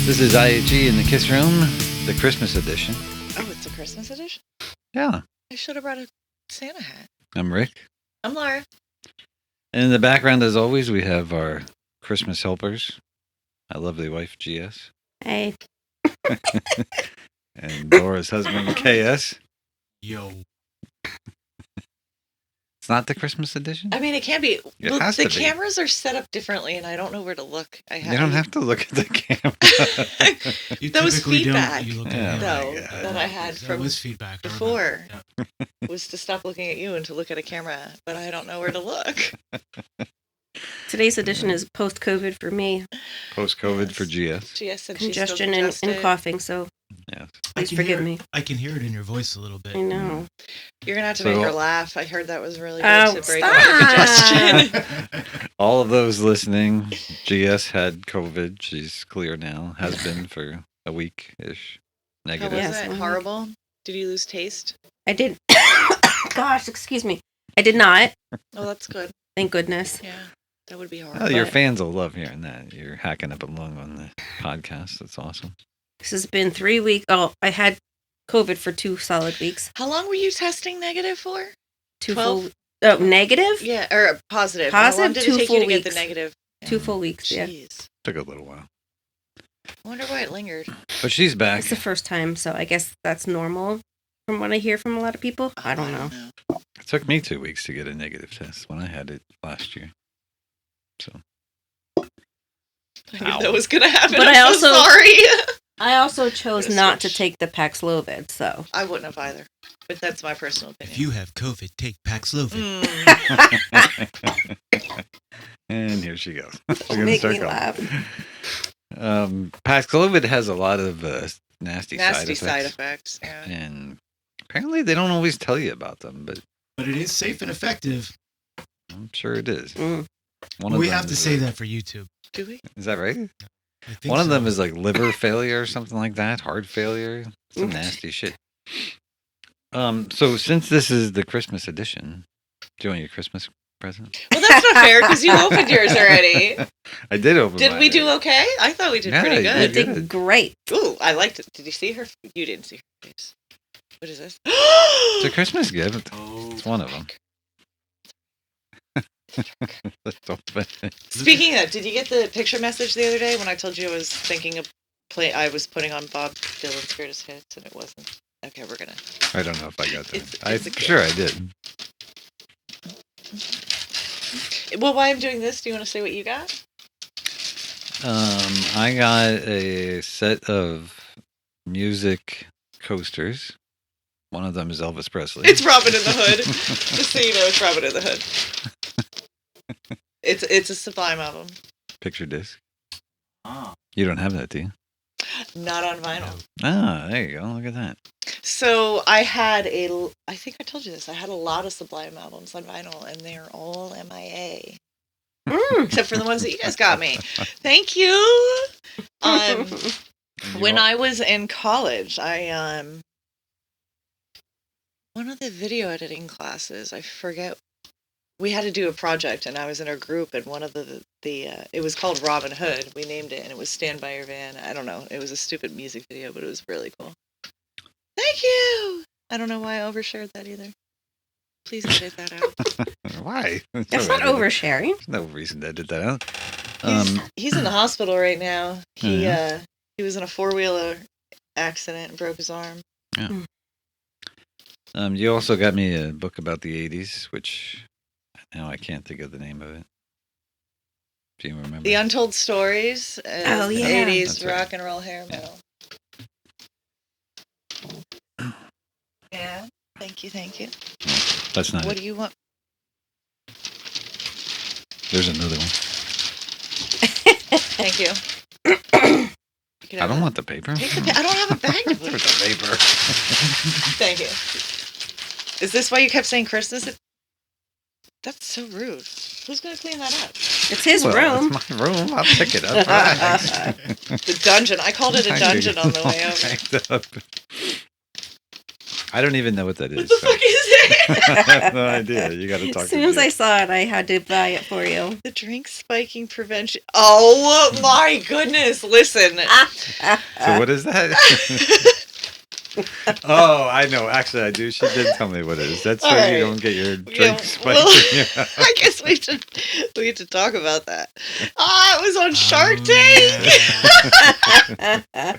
This is IHE in the Kiss Room, the Christmas edition. Oh, it's a Christmas edition? Yeah. I should have brought a Santa hat. I'm Rick. I'm Laura. And in the background, as always, we have our Christmas helpers. My lovely wife, GS. Hey. And Laura's husband, KS. Yo. It's not the Christmas edition? I mean, it can be. It Well, has the to be. cameras are set up differently, and I don't know where to look. You don't have to look at the camera. You Those typically feedback, don't. You look Oh at my though, God. that I had That from was feedback. I before remember. Yeah. was to stop looking at you and to look at a camera, but I don't know where to look. Today's edition is post-COVID for me. Post-COVID for GS. GS said she's Congestion still and congested. coughing, so Yes. please I can forgive hear- me. I can hear it in your voice a little bit. I know. You're going to have to So- make her laugh. I heard that was really good Oh, to break up the congestion. All of those listening, GS had COVID. She's clear now. Has been for a week-ish. How Negative. was Yes, it? mhm. Horrible? Did you lose taste? I did. Gosh, excuse me. I did not. Oh, that's good. Thank goodness. Yeah, that would be hard. Well, your But- fans will love hearing that. You're hacking up a lung on the podcast. That's awesome. This has been 3 weeks. Oh, I had COVID for 2 solid weeks. How long were you testing negative for? 2 12? full. Oh, negative? Yeah, or positive. Positive, How long did 2 it take you full to get the weeks. negative? 2 full weeks. Yeah. Jeez. Took a little while. I wonder why it lingered. But she's back. It's the first time, so I guess that's normal from what I hear from a lot of people. I don't know. It took me 2 weeks to get a negative test when I had it last year. So I knew Ow. that was going to happen. But I'm I so also- sorry. I also chose Gonna not to switch. take the Paxlovid, so. I wouldn't have either. But that's my personal If opinion. you have COVID, take Paxlovid. and here she goes. Don't make me laugh. Paxlovid has a lot of nasty Nasty side side effects. effects. Yeah. And apparently they don't always tell you about them, but But it is safe and effective. I'm sure it is. Mm. One of We them have to is say that for YouTube. Do we? Is that right? I think One of so. them is like liver failure or something like that, heart failure. Some Oof. nasty shit. So since this is the Christmas edition, do you want your Christmas present? Well, that's not fair because you opened yours already. I did open Did mine. we do okay? I thought we did Yeah, pretty you You good. did. did great. Ooh, I liked it. Did you see her? You didn't see her face. What is this? It's a Christmas gift. Oh, It's one of them. Let's open it. Speaking of, did you get the picture message the other day when I told you I was thinking of I was putting on Bob Dylan's Greatest Hits and it wasn't? Okay, we're gonna. I don't know if I got that. It's a I'm gift. sure I did. Well, while I'm doing this, do you want to say what you got? I got a set of music coasters. One of them is Elvis Presley. It's Robin in the Hood. Just so you know, it's Robin in the Hood. It's a Sublime album, Picture disc. Ah. You don't have that, do you? not on vinyl. Ah, there you go. Look at that. So I think I told you this. I had a lot of Sublime albums on vinyl, and they're all MIA, Mm. except for the ones that you guys got me. Thank you. When I was in college, one of the video editing classes, I forget, we had to do a project, and I was in a group, and one of the it was called Robin Hood. We named it, and it was Stand By Your Van. I don't know. It was a stupid music video, but it was really cool. Thank you. I don't know why I overshared that either. Please edit that out. Why? That's not oversharing. There's no reason to edit that out. He's in the hospital right now. He Yeah. he was in a 4-wheeler accident and broke his arm. You also got me a book about the 80s, which now I can't think of the name of it. Do you remember? The Untold Stories. Oh, yeah. 80s That's right. rock and roll hair metal. Yeah. Thank you. That's not What it. do you want? There's another one. Thank you. You can I have don't that. want the paper. Take the I don't have a bag to put Where's it. the paper? Thank you. Is this why you kept saying Christmas? That's so rude. Who's going to clean that up? It's his Well, room. It's my room. I'll pick it up. Relax. The dungeon. I called it a dungeon on the way over. Hanged up. I don't even know what that is. What the fuck is it? I have no idea. You got to talk As soon as to I me. saw it, I had to buy it for you. The drink spiking prevention. Oh my goodness! Listen. So what is that? Oh, I know. Actually, I do. She did tell me what it is. That's All so right. you don't get your drink Yeah, spiked well, in your mouth. I guess we should talk about that. It was on Shark Tank. Yeah.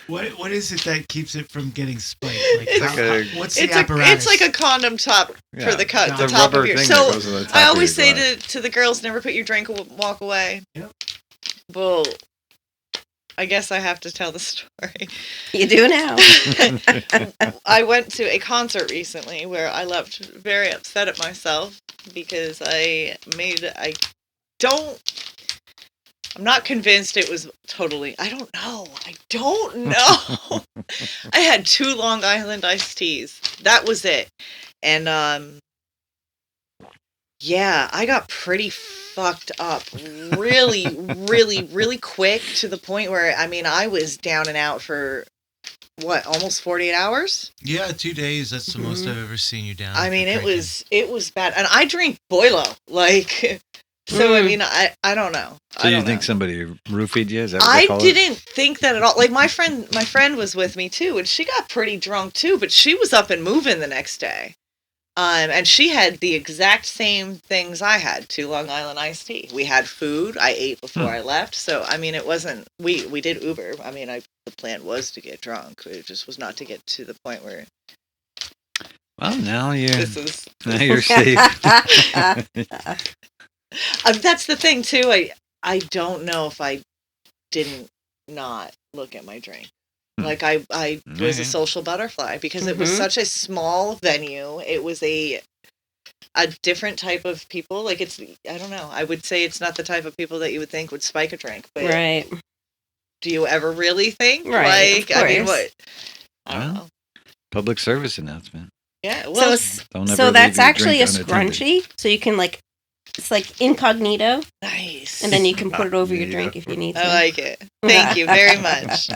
What is it that keeps it from getting spiked? Like, It's what's the It's apparatus? like a condom top Yeah, for the cut. the The top rubber of your. thing So that goes on the top I of always your say glass. to the girls, never put your drink and walk away. Yep. Well, I guess I have to tell the story. You do now. I went to a concert recently where I left very upset at myself because I'm not convinced it was totally, I don't know. I had 2 Long Island iced teas. That was it. And, yeah, I got pretty fucked up really, really, really quick to the point where, I was down and out for, almost 48 hours? Yeah, 2 days. That's the most I've ever seen you down. It was bad. And I drink Boilo, so, I don't know. So you think somebody roofied you? Is that what they I call didn't think that at all. Like, my friend was with me, too, and she got pretty drunk, too, but she was up and moving the next day. And she had the exact same things I had, 2 Long Island iced tea. We had food. I ate before I left. So, it wasn't, we did Uber. The plan was to get drunk. It just was not to get to the point where Well, now you're this is. now you're safe. That's the thing, too. I don't know if I didn't not look at my drink. Like, I was a social butterfly because it was such a small venue. It was a different type of people. Like, I don't know. I would say it's not the type of people that you would think would spike a drink. But Right. do you ever really think? Right, Like, of I mean, course. what? I don't know. Public service announcement. Yeah, well, Don't ever So leave that's your actually a drink unattended. scrunchie. So you can it's like incognito, nice. and then you can put it over your Yeah. drink if you need to. I like it. Thank you very much.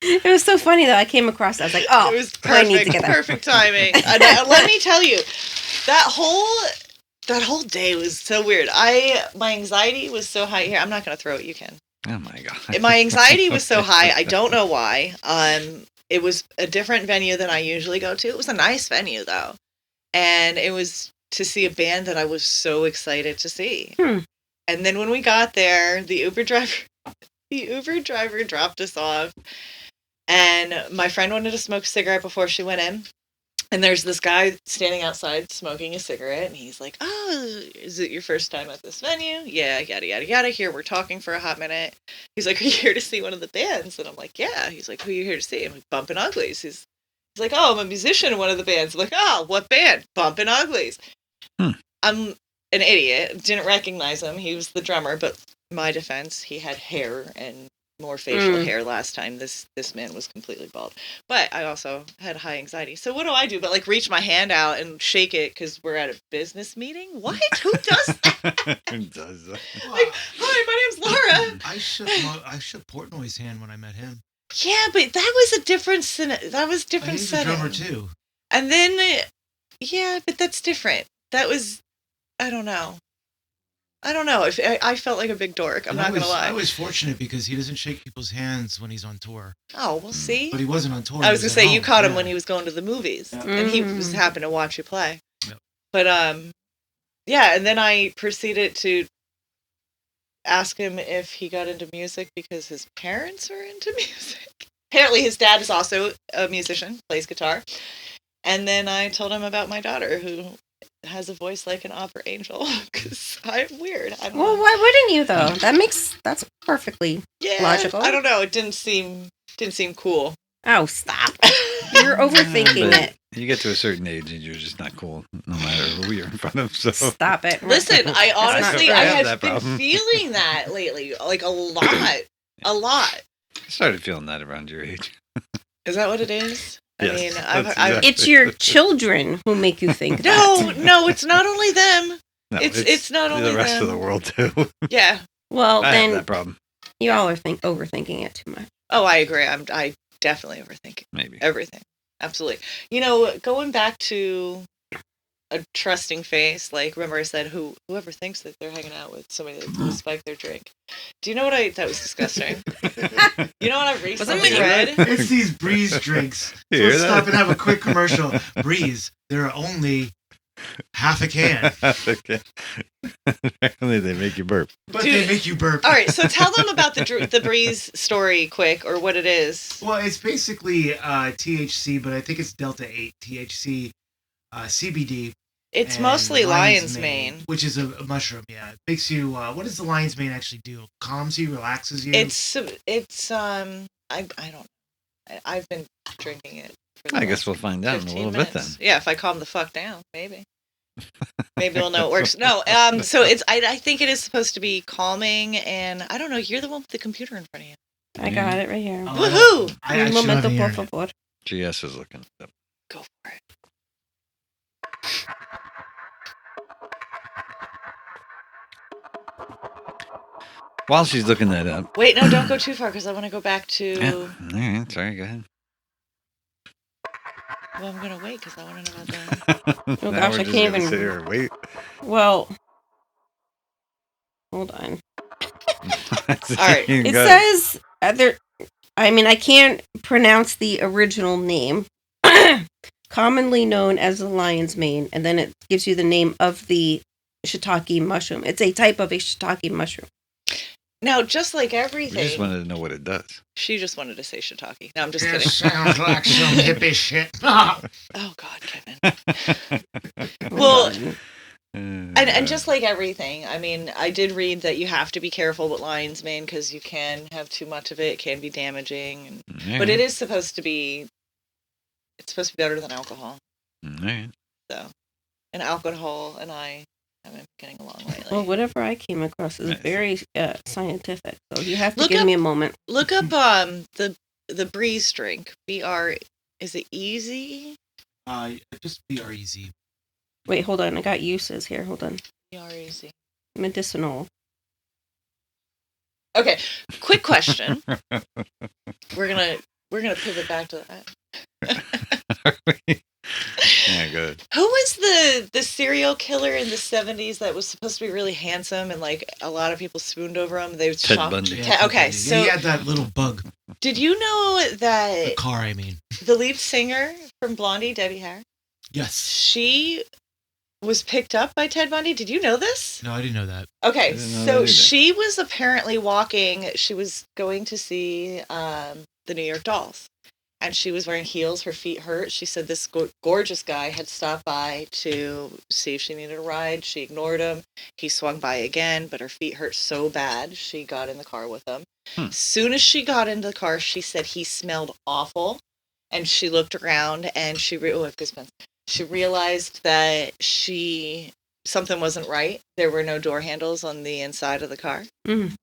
It was so funny though. I came across it. I was like, oh, It was I need to perfect. get that. Perfect timing. And let me tell you, that whole day was so weird. My anxiety was so high. Here, I'm not going to throw it. You can. Oh my god. My anxiety was so high. I don't know why. It was a different venue than I usually go to. It was a nice venue though, and it was to see a band that I was so excited to see. And then when we got there, the Uber driver dropped us off, and my friend wanted to smoke a cigarette before she went in. And there's this guy standing outside smoking a cigarette, and he's like, "Oh, is it your first time at this venue?" "Yeah, yada, yada, yada." Here, we're talking for a hot minute. He's like, "Are you here to see one of the bands?" And I'm like, "Yeah." He's like, "Who are you here to see?" I'm like, "Bumpin' Uglies." He's like, "Oh, I'm a musician in one of the bands." I'm like, "Oh, what band?" "Bumpin' Uglies." I'm an idiot. Didn't recognize him. He was the drummer, but my defense, he had hair and more facial hair last time. This man was completely bald. But I also had high anxiety. So what do I do but reach my hand out and shake it because we're at a business meeting? What? Who does that? Who does that? Hi, my name's Laura. I shook Portnoy's hand when I met him. Yeah, but that was a different different He's a setting. drummer too. And then, yeah, but that's different. That was, I don't know. If I felt like a big dork. I'm not going to lie. I was fortunate because he doesn't shake people's hands when he's on tour. Oh, we'll see. But he wasn't on tour. I was he going to say, at you home. caught him Yeah. when he was going to the movies. Yeah. And he was happened to watch you play. Yep. But, yeah, and then I proceeded to ask him if he got into music because his parents were into music. Apparently his dad is also a musician, plays guitar. And then I told him about my daughter who has a voice like an opera angel because I'm weird. I don't Well, know. why wouldn't you though? That's perfectly Yeah, logical. I don't know. It didn't seem cool. Oh, stop! You're overthinking But it. You get to a certain age and you're just not cool, no matter who you're in front of. So Stop it. Listen, I honestly, I I have had that been problem. feeling that lately, like a lot. I started feeling that around your age. Is that what it is? Yes, I mean, that's I've exactly- It's your children who make you think that. no, it's not only them. No, It's not only the rest them. of the world too. Yeah. Well, I have then that problem. you all are overthinking it too much. Oh, I agree. I definitely overthink Maybe. everything. Absolutely. Going back to a trusting face, like, remember I said whoever thinks that they're hanging out with somebody that will spike their drink. Do you know what that was disgusting? You know what I recently read? It's these Breeze drinks. So let's stop and have a quick commercial. Breeze, there are only half a can. Apparently they make you burp. But they make you burp. All right, so tell them about the Breeze story quick, or what it is. Well, it's basically THC, but I think it's Delta 8 THC, CBD. It's mostly lion's mane. Which is a mushroom, yeah. It makes you, what does the lion's mane actually do? Calms you, relaxes you? It's I don't know. I've been drinking it for I guess we'll find out in a little bit then. Yeah, if I calm the fuck down, maybe. Maybe we'll know it works. No, so I think it is supposed to be calming, and I don't know, you're the one with the computer in front of you. I got it right here. Woohoo! I momento, por favor. GS is looking up. Go for it. While she's looking that up. Wait, no, don't go too far because I want to go back to. Yeah. All right, sorry, go ahead. Well, I'm going to wait because I want to know about that. Oh gosh, I can't even. Sit here and wait. Well, hold on. All right. It says I can't pronounce the original name. Commonly known as the lion's mane, and then it gives you the name of the shiitake mushroom. It's a type of a shiitake mushroom. Now, just like everything... We just wanted to know what it does. She just wanted to say shiitake. No, I'm just This kidding. sounds like some hippie shit. Oh, God, Kevin. Well, and just like everything, I mean, I did read that you have to be careful with lion's mane because you can have too much of it. It can be damaging. But it is supposed to be... It's supposed to be better than alcohol. All right. So, and alcohol and I haven't been getting along lately. Well, whatever I came across is very scientific. So you have to give me a moment. Look up the Breeze drink. Is it easy? Just BREZ. Wait, hold on. I got uses here. Hold on. BREZ. Medicinal. Okay. Quick question. We're gonna pivot back to that. Yeah, good. Who was the serial killer in the 70s that was supposed to be really handsome and like a lot of people swooned over him? They would Ted shop. Bundy. Yeah, Okay, so he had that little bug. Did you know The that car, I mean. the lead singer from Blondie, Debbie Harry, Yes. she was picked up by Ted Bundy? Did you know this? No, I didn't know that. Okay, didn't know that so either. she was apparently walking. She was going to see the New York Dolls. And she was wearing heels. Her feet hurt. She said this gorgeous guy had stopped by to see if she needed a ride. She ignored him. He swung by again, but her feet hurt so bad, she got in the car with him. Soon as she got into the car, she said he smelled awful. And she looked around and she realized that something wasn't right. There were no door handles on the inside of the car.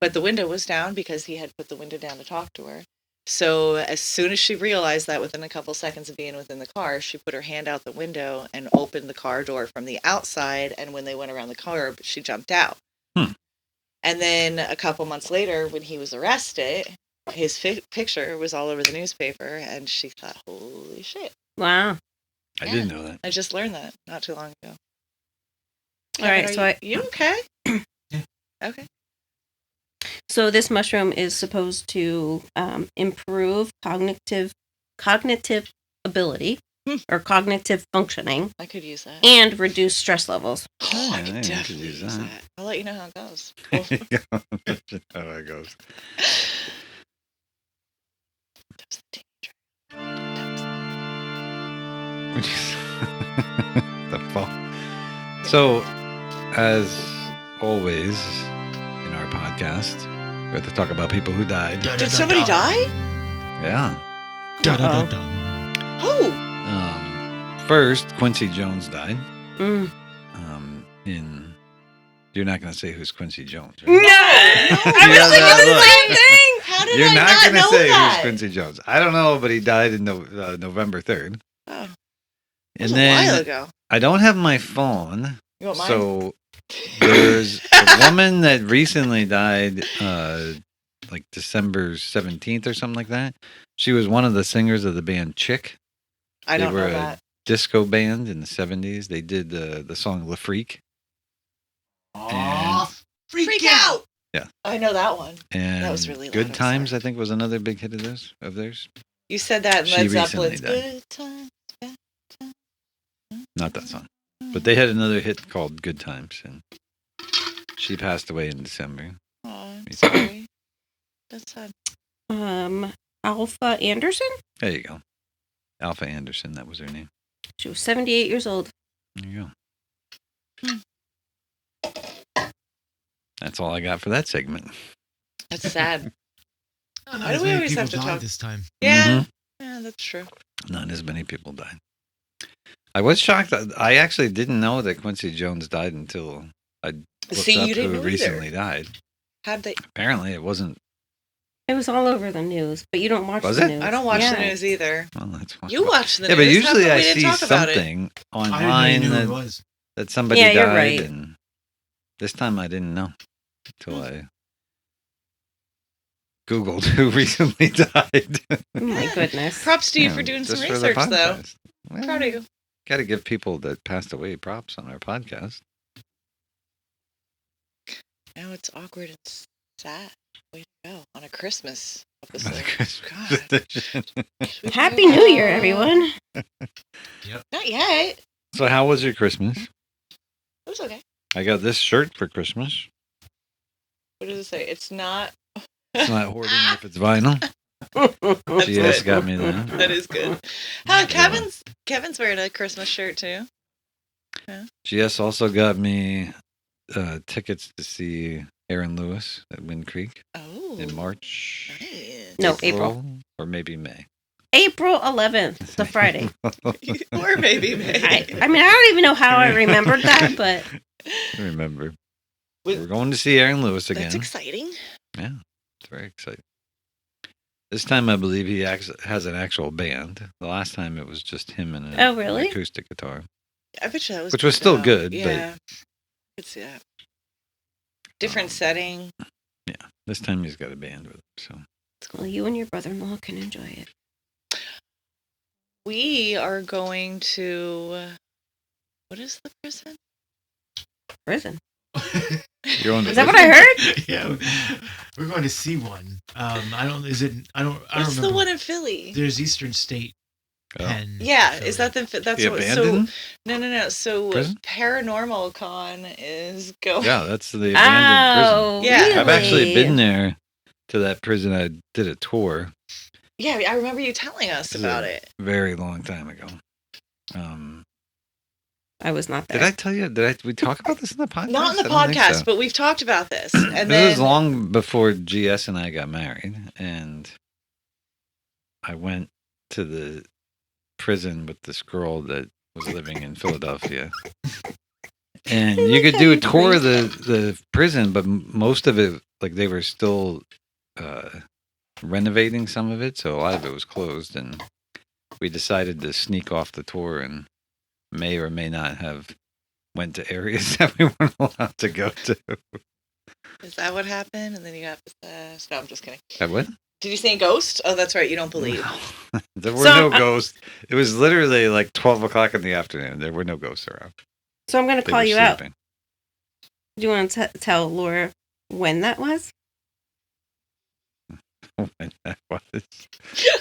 But the window was down because he had put the window down to talk to her. So as soon as she realized that, within a couple seconds of being within the car, she put her hand out the window and opened the car door from the outside. And when they went around the curb, she jumped out. And then a couple months later, when he was arrested, his picture was all over the newspaper. And she thought, holy shit. Wow. I didn't know that. I just learned that not too long ago. All right. So you okay? Yeah. Okay. So this mushroom is supposed to improve cognitive ability or cognitive functioning I could use that. and reduce stress levels. Oh, I Yeah, could you definitely could use use that. that. I'll let you know how it goes. How that goes. The fall. So, as always in our podcast, we have to talk about people who died. Did somebody die? Yeah. Oh, First, Quincy Jones died. Mm. You're not going to say who's Quincy Jones, No! right? I was thinking the same thing! how did You're I not not going to know say that? who's Quincy Jones. I don't know, but he died in November 3rd. Oh, it And was a then while ago. I don't have my phone, You want mine? so there's a woman that recently died, like December 17th or something like that. She was one of the singers of the band Chick. I They don't were know a that. disco band in the 70s. They did the song Le Freak. Oh, freak Freak out! out! Yeah. I know that one. And That was really loud, Good I'm Times, sorry. I think, was another big hit of theirs. You said that in She Led recently Zeppelin's died. Good Time. Not that song. But they had another hit called Good Times, and she passed away in December. Oh, I'm sorry. That's sad. Alpha Anderson? There you go. Alpha Anderson, that was her name. She was 78 years old. There you go. That's all I got for that segment. That's sad. Not Why as do we many always people have to died talk? this time. Yeah. Yeah, that's true. Not as many people died. I was shocked. I actually didn't know that Quincy Jones died until I looked See, up you didn't who know recently either. died. How'd they? Apparently, it wasn't. It was all over the news, but you don't watch Was the it? news. I don't watch Yeah. the news either. Well, that's fine. You watch the Yeah, news. but usually How come I we didn't see talk about it? something I didn't online know who it was. that somebody Yeah, you're died, right. and this time I didn't know until I Googled who recently died. Oh my goodness. Props to you Yeah, for doing some just for the research, though. podcast. Well, Proud of you. Got to give people that passed away props on our podcast. Now it's awkward and sad. Way to go on a Christmas On episode. the Christmas God. edition. Happy New Year, everyone. Not yet. So, how was your Christmas? It was okay. I got this shirt for Christmas. What does it say? It's not. It's not hoarding if it's vinyl. That's GS good. got me that. That is good. Kevin's wearing a Christmas shirt too. GS also got me tickets to see Aaron Lewis at Wind Creek Oh. in March. Nice. No, April. Or maybe May. April 11th, the Friday. Or maybe May. I mean, I don't even know how I remembered that, but I remember. With- We're going to see Aaron Lewis again. That's exciting. Yeah, it's very exciting. This time, I believe he has an actual band. The last time, it was just him and Oh, really? an acoustic guitar. I bet you that was. Which was still good, but- Yeah. Could see that. Different setting. This time, he's got a band with him. So well, you and your brother-in-law can enjoy it. We are going to. What is the prison? Prison. you're on. Is that what I heard? Yeah, we're going to see one. I don't. Is it? I don't. I don't What's remember. the one in Philly? There's Eastern State Oh. Pen. Yeah, so- is that the? That's The what. abandoned? So no. So Prison? Paranormal Con is going. Yeah, that's the abandoned Oh, Yeah. prison. I've actually really? been there to that prison. I did a tour Yeah, I remember you telling us This is about a it. very long time ago. I was not there. Did I tell you? Did we talk about this in the podcast? Not in the I don't think podcast, so. but we've talked about this. And This was then long before GS and I got married, and I went to the prison with this girl that was living in Philadelphia. And you could do a tour of the prison, but most of it, like they were still renovating some of it, so a lot of it was closed. And we decided to sneak off the tour and may or may not have went to areas that we weren't allowed to go to. is that what happened? And then you got possessed. No, I'm just kidding. I what? Did you say ghost? Oh, that's right. You don't believe. No. There were So, no ghosts. It was literally like 12 o'clock in the afternoon. There were no ghosts around. So I'm going to They call were you out. sleeping. Do you want to tell Laura when that was? When that was.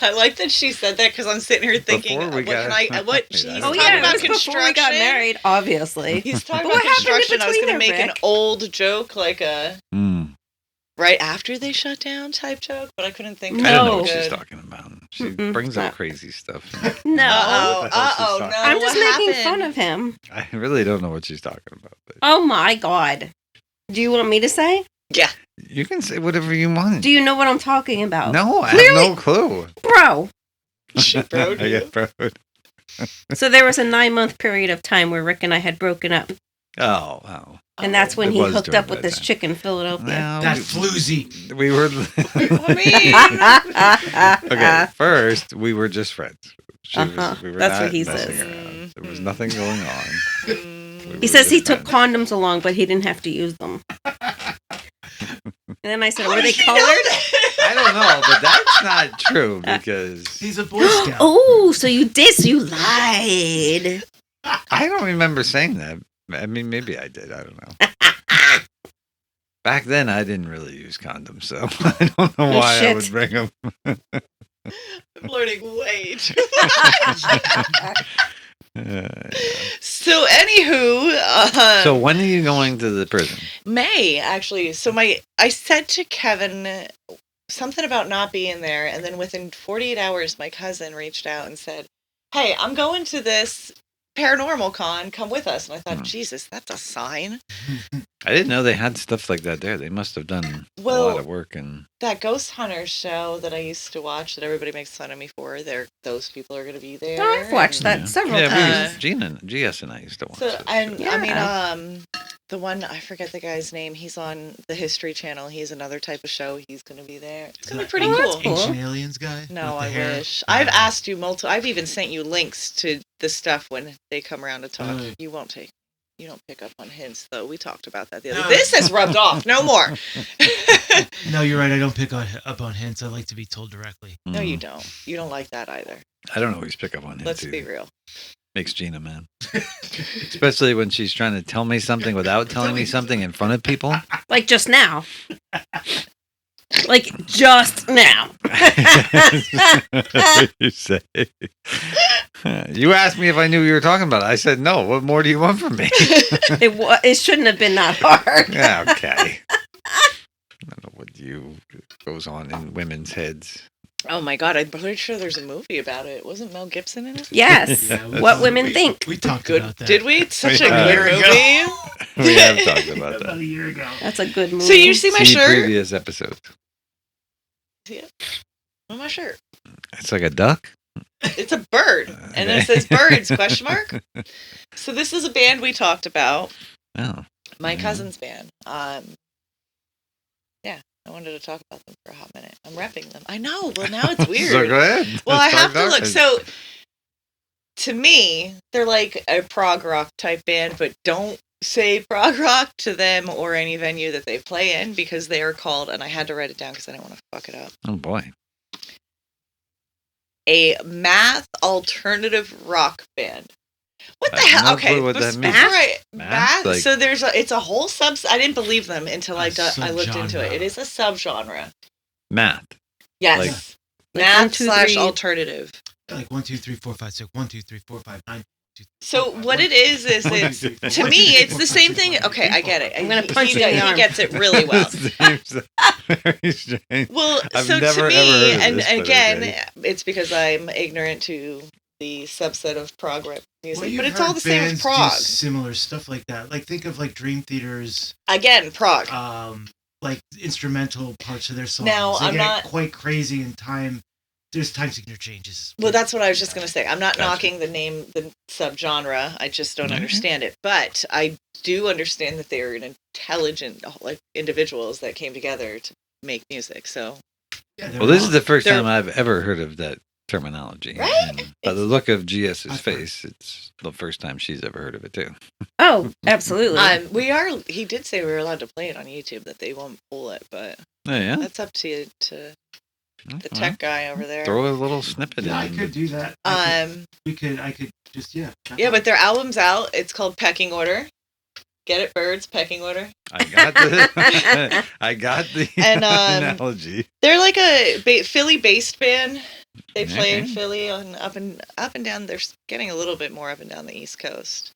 I like that she said that because I'm sitting here thinking, Before we what got- can I? What she's Oh, talking yeah, it about was construction. before we got married, obviously. He's talking But about what happened in construction. I was going to between make there, an Rick? old joke, like a Mm. right after they shut down type joke, but I couldn't think. I don't know No. what she's Good. talking about. She Mm-mm, brings no. up crazy stuff. No. Uh-oh, What the hell she's no. talking I'm just what making happened? fun of him. I really don't know what she's talking about. But Oh my God. Do you want me to say? Yeah. you can say whatever you want. Do you know what I'm talking about? No, I Clearly- have no clue. Bro. She broed I you. get broed. So there was a 9-month period of time where Rick and I had broken up. Oh, wow. And that's when It he was hooked during up with that this time. chick in Philadelphia. No, That floozy. we were. I mean, Okay, first we were just friends. We were That's not what he messing says. around. There was nothing going on. mm, We He were says he just took friends. condoms along, but he didn't have to use them. And then I said, How were they did you know colored? that? I don't know, but that's not true because He's a Boy Scout. Oh, so you did. So you lied. I don't remember saying that. I mean, maybe I did. I don't know. Back then, I didn't really use condoms, so I don't know No why I shit. would bring them. I'm learning way too Yeah. much. So, anywho, So when are you going to the prison? May actually. So I said to Kevin something about not being there, and then within 48 hours, my cousin reached out and said, "Hey, I'm going to this paranormal con. Come with us." And I thought, Jesus, that's a sign. I didn't know they had stuff like that there. They must have done a Well, lot of work. And that Ghost Hunters show that I used to watch that everybody makes fun of me for, those people are going to be there. Oh, I've watched that yeah, several yeah, times. GS and I used to watch So, it. and Yeah. I mean, the one, I forget the guy's name. He's on the History Channel. He's another type of show. He's going to be there. It's going to be pretty Oh, cool. that's cool. Ancient Aliens guy? No, with the I hair? wish. I've asked you multiple. I've even sent you links to the stuff when they come around to talk. Really? You don't pick up on hints, though. We talked about that the other. No. This has rubbed off. No more. No, you're right. I don't pick up on hints. I like to be told directly. No, you Mm. don't. You don't like that either. I don't always pick up on it. Let's be real. Makes Gina mad. Especially when she's trying to tell me something without telling me something in front of people. Like just now. Like just now. What you say? You asked me if I knew what you were talking about. I said no. What more do you want from me? It shouldn't have been that hard. Yeah, okay. I don't know what goes on in women's heads. Oh my God! I'm pretty sure there's a movie about it. Wasn't Mel Gibson in it? Yes. Yeah, What women think. We talked Good. about that. Did we? It's such a Yeah. good Year ago. movie. We have talked about About that. a year ago. That's a good movie. So you see my See shirt? previous episodes. On my shirt. It's like a duck. It's a bird, and it says "birds?" question mark. So this is a band we talked about. Oh. My Mhm. cousin's band. Yeah, I wanted to talk about them for a hot minute. I'm repping them. I know. Well, now it's weird. So go ahead. Well, I Let's have talk to look. dark. So, to me, they're like a prog rock type band, but don't say prog rock to them or any venue that they play in because they are called, and I had to write it down because I didn't want to fuck it up, Oh boy. a math alternative rock band. What the I have hell? no Okay, clue what that before means. I- Math? math. Like- So it's a whole I didn't believe them until I A looked into it. subgenre. It is a subgenre. Math. Yes, Like- Like math 1, 2, slash 3. alternative. Like 1, 2, 3, 4, 5, 6. 1, 2, 3, 4, 5, 9. So what it is it's to me it's the same thing. Okay, I get it. I'm gonna punch he, you in the he arm. gets it really well. Seems very strange. Well, I've so never, to ever me, heard of and this, but again, okay. it's because I'm ignorant to the subset of prog rock music, Well, but you've it's all heard the same as bands prog. do similar stuff like that. Like think of like Dream Theater's Again, prog. like instrumental parts of their songs. Now, they I'm get not- quite crazy in time. There's time signature changes. Well, that's what I was just going to say. I'm not Gotcha. knocking the subgenre. I just don't Mhm. understand it. But I do understand that they're an intelligent, like individuals that came together to make music. So Yeah, they're Well, this not- is the first They're- time I've ever heard of that terminology. Right? And by the look of GS's I've heard. face, it's the first time she's ever heard of it too. Oh, absolutely. he did say we were allowed to play it on YouTube, that they won't pull it, but Oh yeah. that's up to the Well, tech guy over there. Throw a little snippet Yeah, I in. could do that. I could just Yeah, but their album's out. It's called Pecking Order. Get it, birds? Pecking Order. I got the I got the And, analogy. They're like a Philly-based band. They play in Okay. Philly and up and down. They're getting a little bit more up and down the East Coast.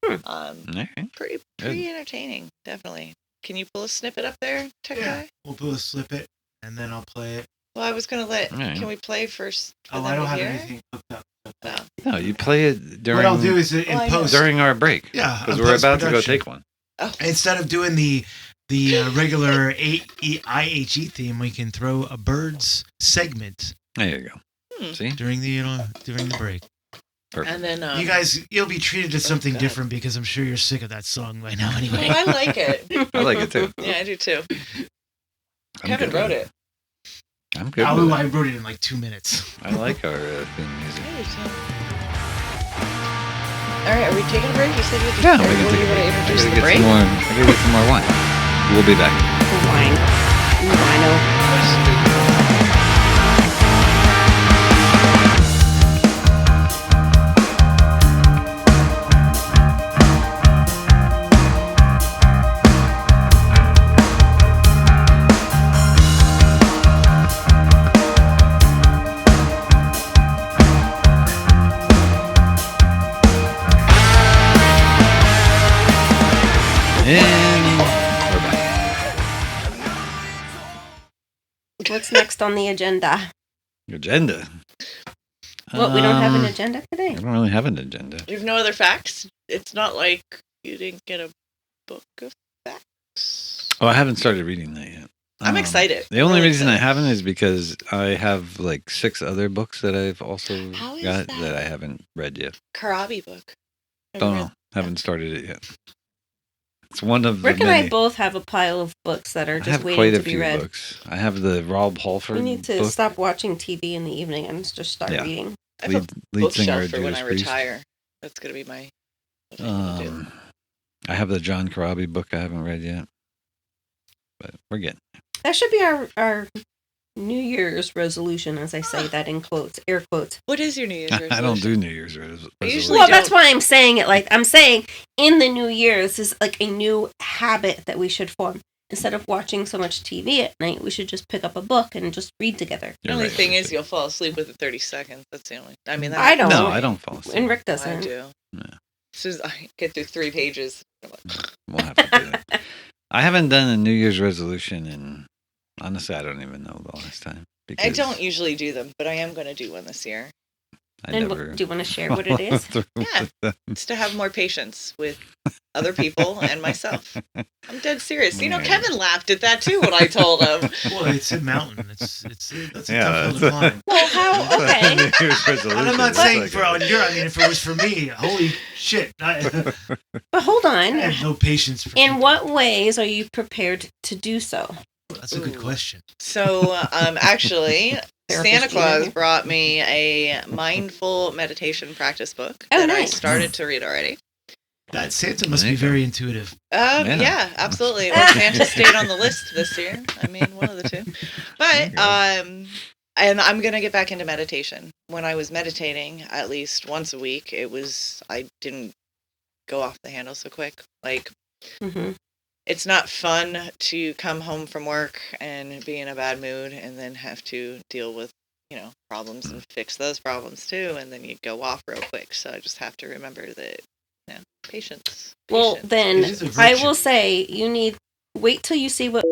Okay. Pretty entertaining, definitely. Can you pull a snippet up there, tech Yeah, guy? we'll do a slip it and then I'll play it. Well, I was gonna let. Alright. Can we play first? For Oh, them I don't to have hear? anything hooked up. No. No, you play it during What I'll do is in Well, I know. post. during our break. Yeah, Because in we're about to go post-production. take one. Oh, Instead of doing the regular IHE theme, we can throw a birds segment There you go. Hmm. See? during the break. Perfect. and then You guys, you'll be treated to something God. different because I'm sure you're sick of that song by now anyway. I like it. I like it too. Yeah, I do too. I'm Kevin good wrote with it. I'm good. Oh, with I it. wrote it in like 2 minutes. I like our theme music. I do too. All right, are we taking a break? You said you Yeah, had we to. can Were take you a going to break. I introduce gotta the get break? some more. I gotta get some more wine. We'll be back. Wine. Rhino. And we're back. What's next on the agenda? Agenda. Well, we don't have an agenda today. I don't really have an agenda. You have no other facts? It's not like you didn't get a book of facts. Oh, I haven't started reading that yet. I'm excited. The only Really reason I excited. haven't is because I have like 6 other books that I've also How is got that? that I haven't read yet. Karabi book. Have you Don't read know. Haven't started it yet. It's one of Rick the and many. I both have a pile of books that are I just have waiting quite to a be few read. books. I have the Rob Halford We need to book. stop watching TV in the evening and just start Yeah. reading. I have a Lead singer bookshelf of for when Judas I Priest. retire. That's going to be my... what I'm gonna do. I have the John Karabi book I haven't read yet. But we're getting That should be our New Year's resolution, as I say that in quotes, air quotes. What is your New Year's resolution? I don't do New Year's resolutions. usually Well, don't. that's why I'm saying it. Like I'm saying, in the new year, this is like a new habit that we should form. Instead of watching so much TV at night, we should just pick up a book and just read together. The only thing is you'll fall asleep within 30 seconds. That's the only... I mean, that I don't. No, I don't fall asleep. And Rick I doesn't. do. Yeah. As soon as I get through 3 pages, I'm like, We'll have to do that. I haven't done a New Year's resolution in... Honestly, I don't even know the last time. Because I don't usually do them, but I am going to do one this year. I And never... do you want to share what it is? Yeah. It's to have more patience with other people and myself. I'm dead serious. You know, Yeah. Kevin laughed at that too when I told him. Well, it's a mountain. That's a Yeah, tough hill to that's- climb. Well, how? Okay. New Year's resolution. And I'm not It's saying like for on your. I mean, if it was for me, holy shit, I But hold on. have no patience for. In people. what ways are you prepared to do so? That's a good Ooh. question. So, actually, Therapist Santa Claus email. brought me a mindful meditation practice book Oh, that I nice. started to read already. That Santa must There be you go. very intuitive. Yeah. Yeah, absolutely. Or Santa stayed on the list this year. I mean, one of the two. But, and I'm going to get back into meditation. When I was meditating, at least once a week, I didn't go off the handle so quick. Like, Mm-hmm. it's not fun to come home from work and be in a bad mood and then have to deal with, problems and fix those problems too. And then you go off real quick. So I just have to remember that, patience. Well, patience. then It is a I virtue. will say wait till you see what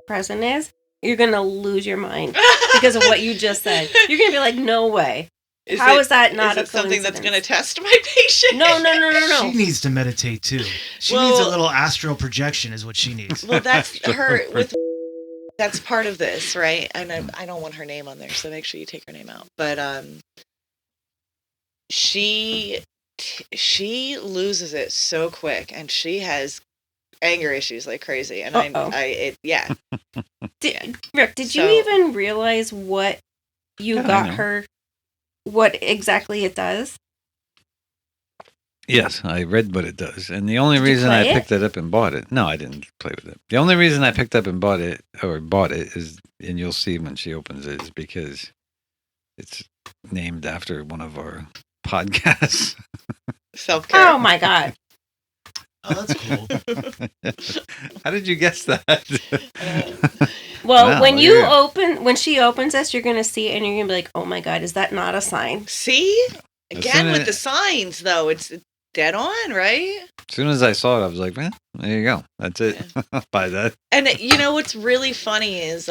present is. You're gonna lose your mind because of what you just said. You're gonna be like, no way. How is that not is a it something that's going to coincidence? test my patience? No. She needs to meditate too. She Well- needs a little astral projection, is what she needs. Well, that's her with. That's part of this, right? And I don't want her name on there, so make sure you take her name out. But she loses it so quick, and she has anger issues like crazy. And Uh-oh. Rick, did you So- even realize what you Yeah, I got know. her? What exactly it does? Yes, I read what it does. And the only Did you reason I play it? picked it up and bought it, no, I didn't play with it. The only reason I picked up and bought it is, and you'll see when she opens it, is because it's named after one of our podcasts. Self-care. Oh my god! Oh, that's cool. How did you guess that? Well, Wow, when yeah. when she opens this, you're gonna see it and you're gonna be like, oh my god, is that not a sign? See? As Again soon with as- the signs, though, it's dead on, right? As soon as I saw it, I was like, man, there you go. That's it. Buy that. And what's really funny is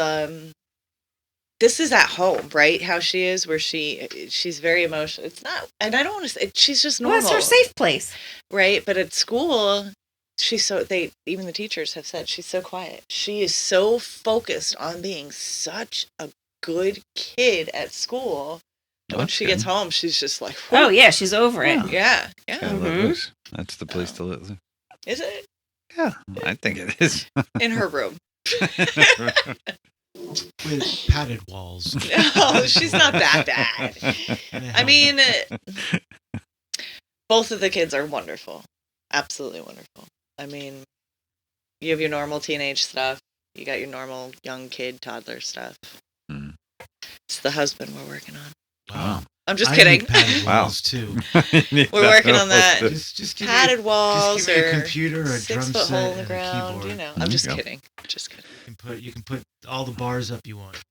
this is at home, right? How she is, where she's very emotional. It's not, and I don't want to say she's just Well, normal, that's her safe place. right? But at school, she's even the teachers have said she's so quiet. She is so focused on being such a good kid at school. And when That's she good. gets home, she's just like, Oh yeah, she's over it. yeah. Gotta let Mhm. loose. That's the place to live. Is it Yeah, I think it is. in her room? With padded walls. Oh, she's not that bad. And a I helmet. mean, both of the kids are wonderful. Absolutely wonderful. I mean, you have your normal teenage stuff. You got your normal young kid, toddler stuff. Mm. It's the husband we're working on. Wow. I'm just I kidding. need padded Wow. walls too. We're working on that. Just give Padded me, walls just give me a or computer, a 6 drum foot set, hole in the and a ground. keyboard. You know, There I'm you just go. kidding. Just kidding. You can put all the bars up you want,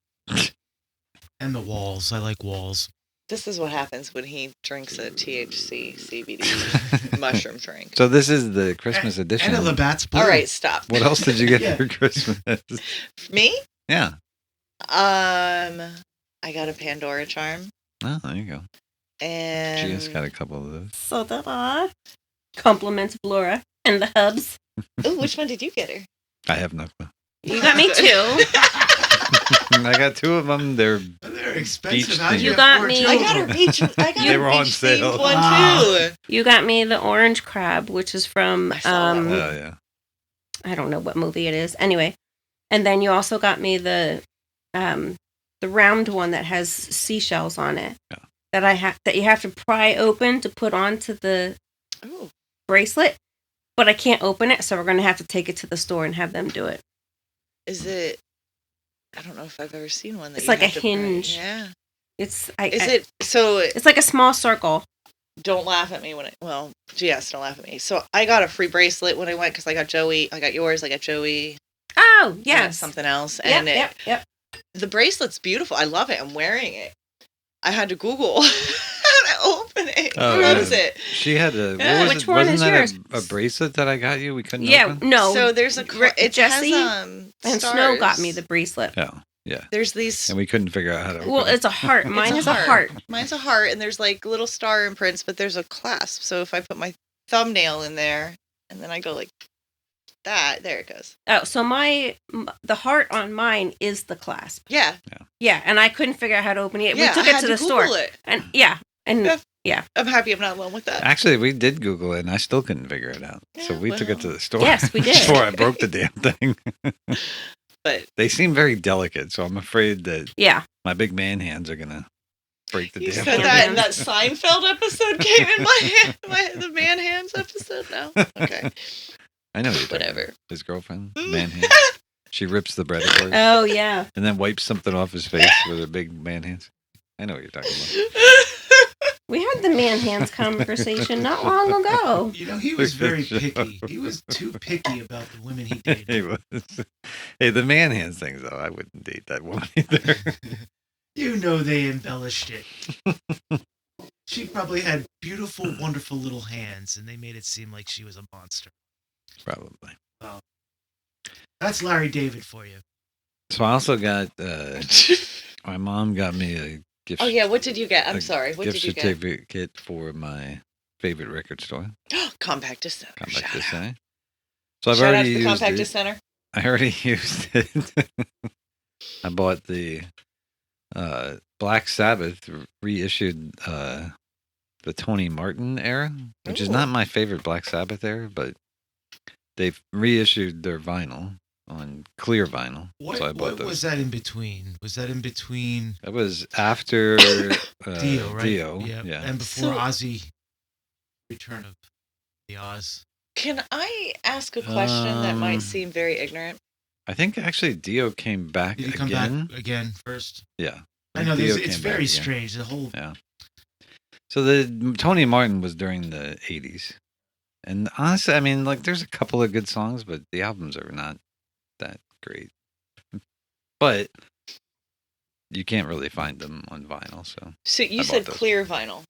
and the walls. I like walls. This is what happens when he drinks a THC CBD mushroom drink. So this is the Christmas edition. And a Labatt's Blue. All right, stop. What else did you get Yeah. for Christmas? Me? Yeah. I got a Pandora charm, Oh, there you go. and She just got a couple of those. So da compliments of Laura and the hubs. Ooh, which one did you get her? I have no clue. You got me too. I got 2 of them. They're They're Beach expensive. How'd thing. You have got four me- I of got her them? beach. I got They her were on beach sale. themed one Wow. too. You got me the orange crab, which is from I saw that one. oh yeah. I don't know what movie it is. Anyway, and then you also got me the round one that has seashells on it. Yeah. That you have to pry open to put onto the Ooh, bracelet, but I can't open it, so we're gonna have to take it to the store and have them do it. is it? I don't know if I've ever seen one that It's you like have a to break. hinge. Yeah. It's Is it so? It's like a small circle. Don't laugh at me when I. Well, yes, don't laugh at me. So I got a free bracelet when I went because I got Joey. I got yours. I got Joey. Oh I got yes, something else, Yep, and yep. the bracelet's beautiful. I love it. I'm wearing it. I had to Google how to open it. Oh, Where yeah. is it? She had a. Yeah. What was Which it? one Wasn't is that yours? a bracelet that I got you? We couldn't Yeah, open? no. So there's a. It Jesse has, and stars. Snow got me the bracelet. Oh, yeah. There's these. And we couldn't figure out how to open Well, it. it's a heart. Mine It's is a heart. Mine's a heart, and there's like little star imprints, but there's a clasp. So if I put my thumbnail in there, and then I go like that, there it goes. Oh, so the heart on mine is the clasp. Yeah, Yeah, and I couldn't figure out how to open it. yeah. We took I it had to the Google store, it. and I'm happy I'm not alone with that. Actually, we did Google it, and I still couldn't figure it out. So Yeah, we took it to well. the store. Yes, we did. Before I broke the damn thing. But They seem very delicate, so I'm afraid that yeah. my big man hands are gonna break the you damn said thing. that, and that Seinfeld episode came in my hand. The man hands episode. No, okay, I know what you're talking about. whatever. His girlfriend, man hands. She rips the bread apart Oh yeah. and then wipes something off his face with her big man hands. I know what you're talking about. We had the man hands conversation not long ago. You know, he was very picky. He was too picky about the women he dated. He was. Hey, the man hands things though, I wouldn't date that woman either. You know they embellished it. She probably had beautiful, wonderful little hands, and they made it seem like she was a monster. Probably. That's Larry David for you. So I also got my mom got me a gift. Oh yeah, what did you get? I'm a sorry. What gift did you get? certificate for my favorite record store, Compact Disc Center. Compact Shout Disc out. Center. So I've Shout out already to the used Compact it. Disc Center. I already used it. I bought the Black Sabbath reissued the Tony Martin era, which is Ooh. not my favorite Black Sabbath era, but they've reissued their vinyl on clear vinyl. What, so I bought what those. was that in between? Was that in between That was after Dio, right? Dio, Yeah. yeah. And before So- Ozzy, Return of the Oz. Can I ask a question that might Um, seem very ignorant? I think actually Dio came back Did he come again. back again first? Yeah. I know, Dio it's came very back again. strange. The whole Yeah. So the Tony Martin was during the 80s. And honestly, I mean, like, there's a couple of good songs, but the albums are not that great. But you can't really find them on vinyl, so So you I said bought those. clear vinyl.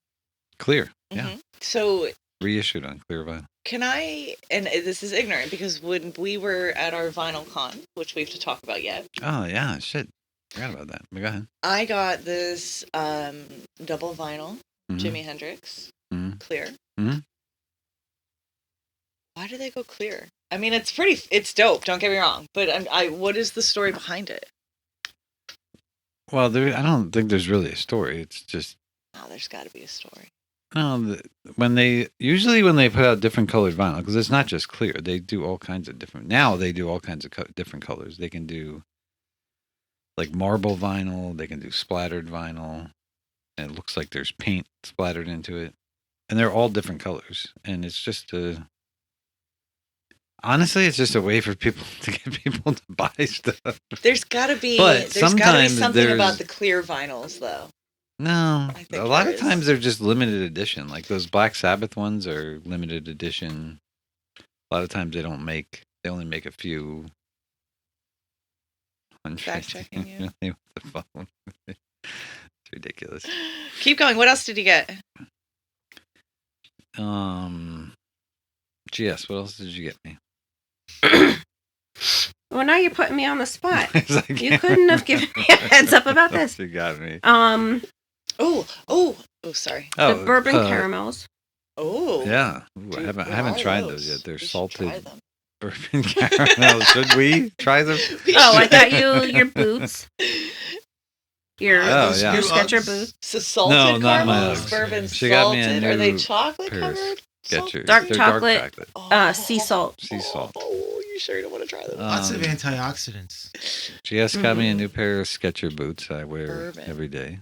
clear. Yeah. Mhm. So Reissued on clear vinyl. can I, and this is ignorant because when we were at our vinyl con, which we have to talk about yet, Oh, yeah, shit. Forgot about that. But go ahead. I got this double vinyl, Mhm. Jimi Hendrix, Mhm. clear. Mhm. Why do they go clear? I mean, it's dope. Don't get me wrong, but what is the story behind it? Well, I don't think there's really a story. It's just, Oh, there's got to be a story. when they put out different colored vinyl, because it's not just clear, they do all kinds of different. Now they do all kinds of different colors. They can do like marble vinyl. They can do splattered vinyl, and it looks like there's paint splattered into it, and they're all different colors. And it's just Honestly, it's just a way for people to get people to buy stuff. There's got to be. But There's got to be sometimes something about there's- the clear vinyls, though. No, I think a lot there of times is. they're just limited edition. Like those Black Sabbath ones are limited edition. A lot of times they only make a few. Fact checking you. With the phone. It's ridiculous. Keep going. What else did you get? GS, what else did you get me? Well, now you're putting me on the spot. It's like, You couldn't have given me a heads up about what else this. You got me. Oh, sorry. The bourbon caramels. Oh. Yeah. Ooh, I Dude, haven't what are tried those? those yet. They're We should salted try them. bourbon caramels. Should we try them? Oh, I got you your boots. Your Oh, yeah. Sketcher boots. So salted No, not my caramels, Uggs. bourbon She got me a salted. Are they new chocolate pair of covered? Skechers. Dark They're chocolate. Sea salt. Sea salt. Oh, you sure don't want to try them? Lots of Um, antioxidants. GS got me a new pair of Sketcher boots I wear Bourbon. every day.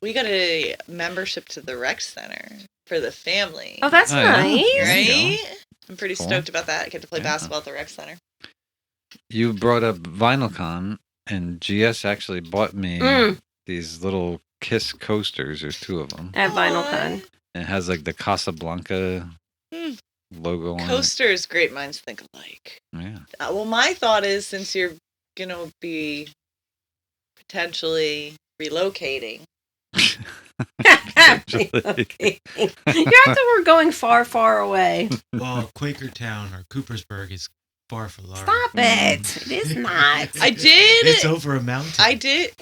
We got a membership to the rec center for the family. Oh, that's Oh, yeah. nice. There you Right? I'm pretty Cool. stoked about that. I get to play Yeah. basketball at the rec center. You brought up VinylCon, and GS actually bought me these little Kiss coasters. There's 2 of them. At VinylCon. And it has like the Casablanca Hmm. logo on Coasters, great minds think alike. it. Yeah. Well, my thought is since you're going to be potentially relocating, Okay. You have to. We're going far, far away. Well, Quakertown or Coopersburg is far for Laura. Stop it. It is not. I did. It's over a mountain. I did.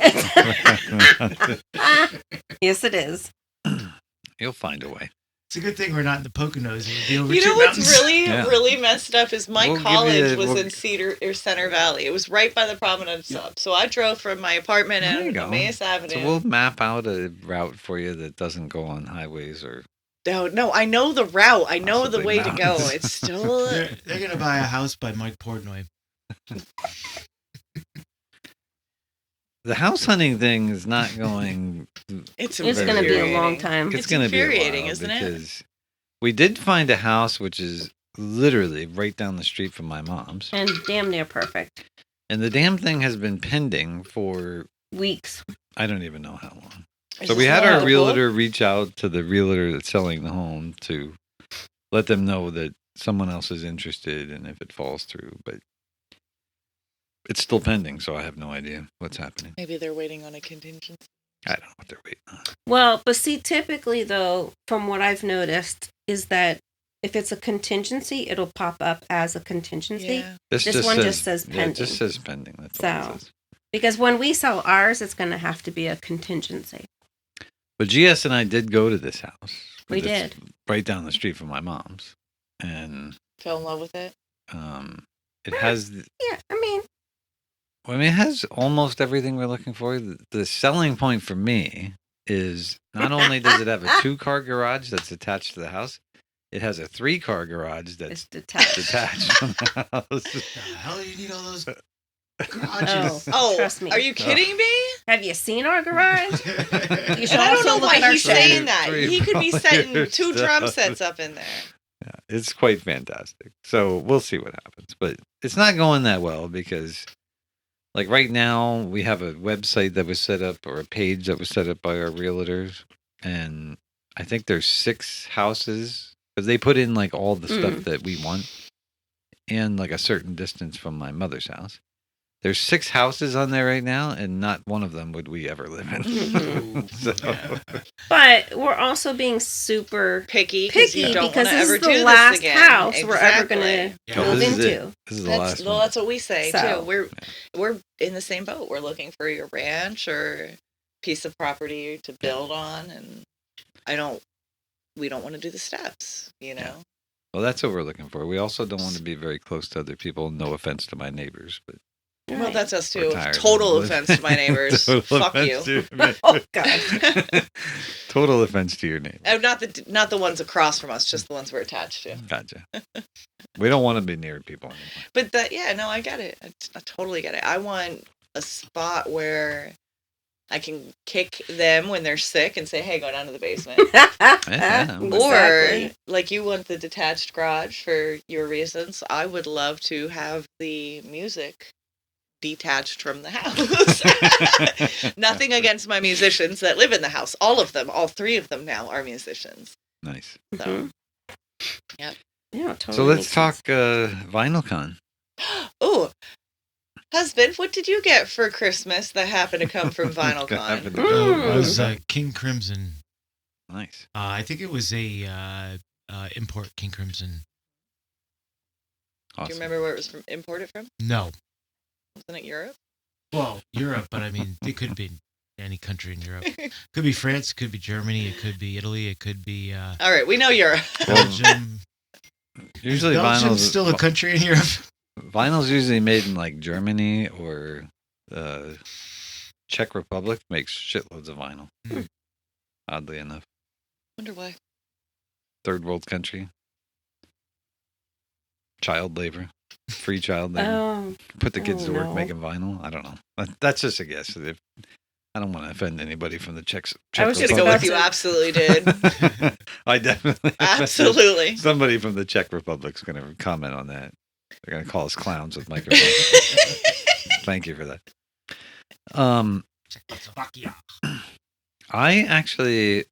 Yes, it is. You'll find a way. It's a good thing we're not in the Poconos. It would be over You know 2 what's mountains. really, Yeah. really messed up is my We'll give college you- was we'll- in Cedar Valley. It was right by the Promenade Sub. So I drove from my apartment There you on go. Emmaus Avenue. So we'll map out a route for you that doesn't go on highways or. No, I know the route. I know the Possibly way to go. mountains. It's still. They're going to buy a house by Mike Portnoy. The house hunting thing is not going. It's It's going to be a long infuriating. time. It's It's going to be a infuriating, while isn't it? because we did find a house which is literally right down the street from my mom's, And damn near perfect. and the damn thing has been pending for Weeks. I don't even know how long. Is So we this had the one our with the pool? realtor reach out to the realtor that's selling the home to let them know that someone else is interested and if it falls through, but it's still pending, so I have no idea what's happening. Maybe they're waiting on a contingency. I don't know what they're waiting on. Well, but see, typically, though, from what I've noticed, is that if it's a contingency, it'll pop up as a contingency. Yeah. This one just says Yeah, it just pending. says pending. That's all So- it says. Because when we sell ours, it's going to have to be a contingency. But GS and I did go to this house. We It's did. right down the street from my mom's, and Fell in love with it. it has. Yeah, I mean, It has almost everything we're looking for. The selling point for me is not only does it have a 2-car garage that's attached to the house, it has a 3-car garage it's that's detached. detached from the house. The hell do you need all those Oh, garages? trust me. Are you kidding me? Have you seen our garage? You should And I don't also know look why at our he's shed. saying that. Three He could be setting volume 2 drum stuff. sets up in there. Yeah, it's quite fantastic. So we'll see what happens. But it's not going that well because, like right now, we have a website that was set up or a page that was set up by our realtors. And I think there's 6 houses because they put in like all the stuff that we want and like a certain distance from my mother's house. There's 6 houses on there right now, and not one of them would we ever live in. Mhm. So, But we're also being super Picky because you picky don't because want to this ever is do the this last again. house we're ever Exactly. going to Yeah. move this is into. it. This is the That's, last well, one. that's what we say So- too. We're in the same boat. We're looking for your ranch or piece of property to build on, and we don't want to do the steps. You know, Well, that's what we're looking for. We also don't want to be very close to other people. No offense to my neighbors, but well, Right. that's us we're too. tired Total of offense to my neighbors. Total Fuck you. offense to your Oh, God. neighbors. Total offense to your neighbors. Not the ones across from us, just the ones we're attached to. Gotcha. We don't want to be near people anymore. But I get it. I totally get it. I want a spot where I can kick them when they're sick and say, "Hey, go down to the basement." Yeah. Or, like, you want the detached garage for your reasons. I would love to have the music detached from the house. Nothing against my musicians that live in the house. All of them, all 3 of them now are musicians. Nice. So, yep. Yeah, totally. So let's makes talk sense. VinylCon. Oh, husband, what did you get for Christmas that happened to come from Happened VinylCon? to come. It was King Crimson. Nice. I think it was a import King Crimson. Do Awesome. you remember where it was imported from? No. Wasn't it Europe? Well, Europe, but I mean, it could be any country in Europe. Could be France, it could be Germany, it could be Italy, it could be All right, we know Europe. Belgium. Usually Belgium's vinyl's still a country in Europe. vinyl's usually made in like Germany or Czech Republic makes shitloads of vinyl. Hmm. Oddly enough. Wonder why. Third world country. Child labor. Free child labor. Oh, Put the kids to work no. making vinyl. I don't know. That's just a guess. I don't want to offend anybody from the Czech I was I'm just gonna go about with you. to- Absolutely did. I definitely. Absolutely. Somebody from the Czech Republic's going to comment on that. They're going to call us clowns with microphones. Thank you for that. Czechoslovakia. I actually,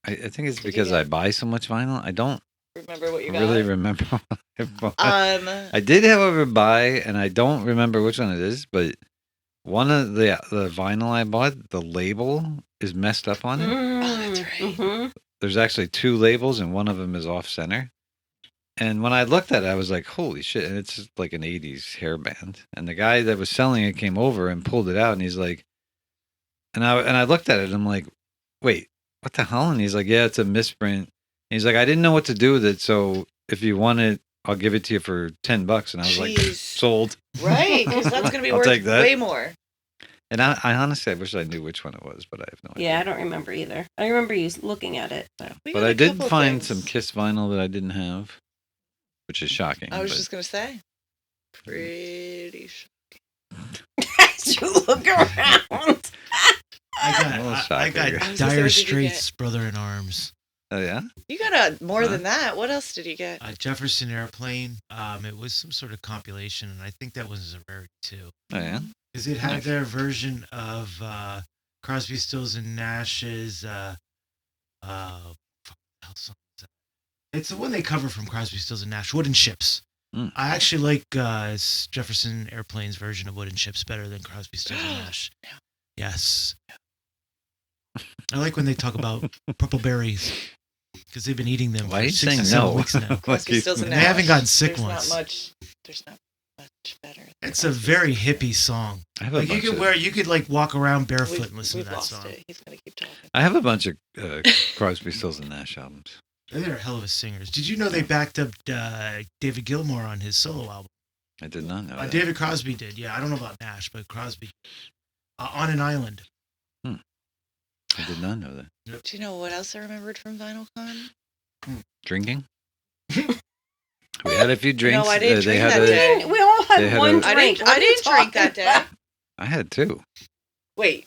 I think it's Did you because get- I buy so much vinyl. I don't Remember what you got? really remember what I bought. I I did, however, buy, and I don't remember which one it is, but one of the vinyl I bought, the label is messed up on it. that's right. Mhm. There's actually 2 labels, and one of them is off center. And when I looked at it, I was like, holy shit. And it's just like an 80s hairband. And the guy that was selling it came over and pulled it out, and he's like, and I looked at it, and I'm like, wait, what the hell? And he's like, yeah, it's a misprint. And he's like, I didn't know what to do with it, so if you want it, I'll give it to you for $10. And I was like, Jeez. sold. Right, because that's going to be I'll worth take that. way more. And I honestly, I wish I knew which one it was, but I have no idea. Yeah, I don't remember either. I remember you looking at it. So. We But got I a did couple find things. some Kiss vinyl that I didn't have, which is shocking. I was but- just going to say. Pretty sure. As you look around. A little I shocker. got I was gonna say, Dire what did you Straits, Brother in Arms. Oh, yeah? You got more Huh? than that. What else did you get? Jefferson Airplane. It was some sort of compilation, and I think that was a rarity too. Oh, yeah? Because it had Nice. their version of Crosby, Stills, and Nash's. Fuck, what the hell song is that? It's the one they cover from Crosby, Stills, and Nash, Wooden Ships. Mm. I actually like Jefferson Airplane's version of Wooden Ships better than Crosby, Stills, and Nash. Yes. I like when they talk about purple berries because they've been eating them Why are for you 6 to saying 7 no? weeks now. Crosby, you- Stills, and They Nash. haven't gotten sick There's once. There's not much better. than It's a Crosby, very Stills. hippie song. I have a Like bunch of, you could like walk around barefoot We've- and listen we've to that lost song. it. He's going to keep talking. I have a bunch of Crosby, Stills, and Nash albums. They're hell of a singers. Did you know they backed up David Gilmour on his solo album? I did not know that. David Crosby did. Yeah, I don't know about Nash, but Crosby. On an Island. I did not know that. Do you know what else I remembered from VinylCon? Drinking? We had a few drinks. I didn't they drink had that a, day. We all They had had one a- I drink. didn't, What I are you didn't drink that talking day. about? I had 2. Wait,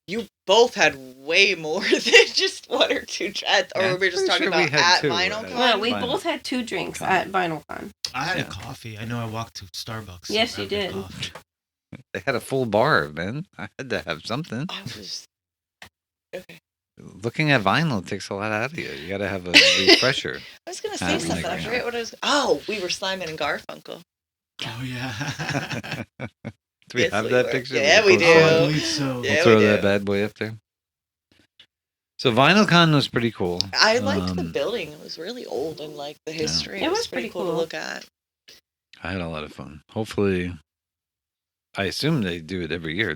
you both had way more than just 1 or 2 shots, or Yeah, were we just pretty talking sure we about had at 2. VinylCon? Well, we Vinyl. both had 2 drinks Con. at VinylCon. I had Yeah. a coffee. I know I walked to Starbucks. Yes, and you grabbed a did. coffee. They had a full bar, man. I had to have something. I was okay. Looking at vinyl takes a lot out of you. You got to have a refresher. I was gonna say Having something. like I a- forget what I was. Oh, we were Simon and Garfunkel. Oh, yeah. Do we Yes, have we that were. picture? Yeah, We'll we post do. it. I believe so. Yeah. We'll throw we that do. bad boy up there. So VinylCon was pretty cool. I liked the Um, building. It was really old and like the history. It It was was pretty pretty cool to cool. look at. I had a lot of fun. Hopefully, I assume they do it every year.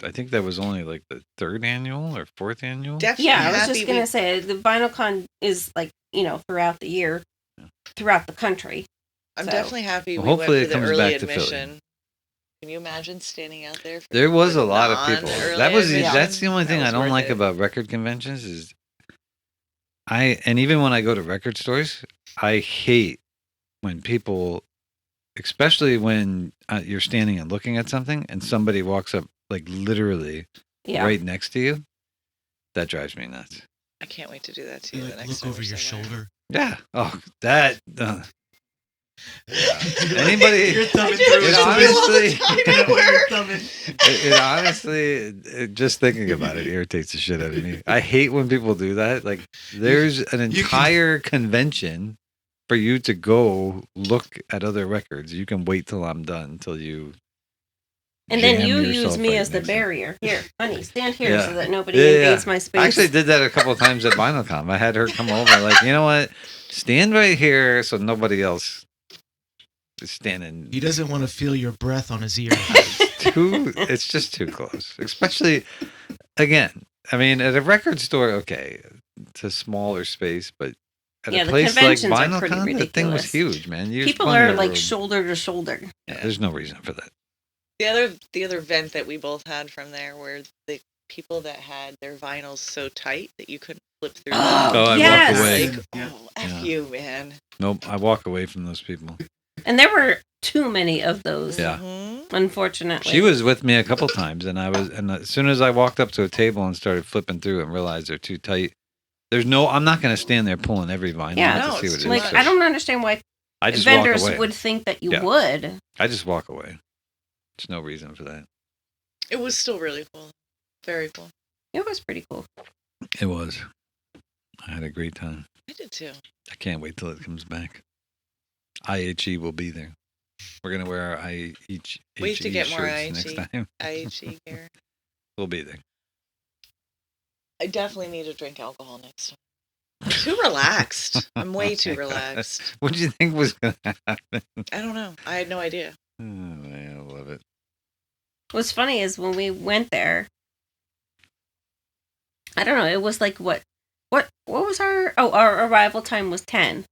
I think that was only like the 3rd annual or 4th annual. Definitely Yeah, I was happy just going we- to say the VinylCon is like, throughout the year, throughout the country. I'm So- definitely happy Well, we went hopefully for it the comes early back to Philly. admission. Can you imagine standing out there? For There was the a lot of people. non-early That was admission? that's the only thing That I was don't worth like it. about record conventions is and even when I go to record stores, I hate when people, especially when you're standing and looking at something and somebody walks up like literally Yeah. right next to you, that drives me nuts. I can't wait to do that to you You the like next look time over you're your somewhere. shoulder. Yeah. Oh, that. Anybody- You're thumbing I do through it it. all honestly- the time You at know where you're work. thumbing. It honestly, just thinking about it irritates the shit out of me. I hate when people do that. Like, there's an you can- entire convention for you to go look at other records. You can wait till I'm done, till you. And then jam you yourself use me right as the next to- barrier. Here, honey, stand here Yeah. so that nobody Yeah, yeah. invades my space. I actually did that a couple of times at VinylCon. I had her come over, like, you know what? Stand right here so nobody else is standing. He doesn't want to feel your breath on his ear. It's just too close. Especially, again, I mean, at a record store, okay, it's a smaller space, but at Yeah, a the place like conventions are pretty VinylCon, the thing was ridiculous. huge, man. There's People plenty are of like room. shoulder to shoulder. Yeah, there's no reason for that. The other event that we both had from there were the people that had their vinyls so tight that you couldn't flip through them. Oh, I yes. walk away. Like, Yeah. oh, F Yeah. you, man. Nope, I walk away from those people. And there were too many of those, Yeah. Mhm. unfortunately. She was with me a couple times, and and as soon as I walked up to a table and started flipping through and realized they're too tight, I'm not going to stand there pulling every vinyl Yeah. out No, to see it's what it too is. like, much. I don't understand why I just walk vendors away. would think that you Yeah. would. I just walk away. There's no reason for that. It was still really cool. Very cool. It was pretty cool. It was. I had a great time. I did too. I can't wait till it comes back. IHE will be there. We're gonna wear our IHE We have to get more shirts IHE. next time. IHE gear. We'll be there. I definitely need to drink alcohol next time. I'm too relaxed. I'm way too relaxed. What did you think was gonna happen? I don't know. I had no idea. Oh man, I love it. What's funny is when we went there, I don't know, it was like what was our arrival time was 10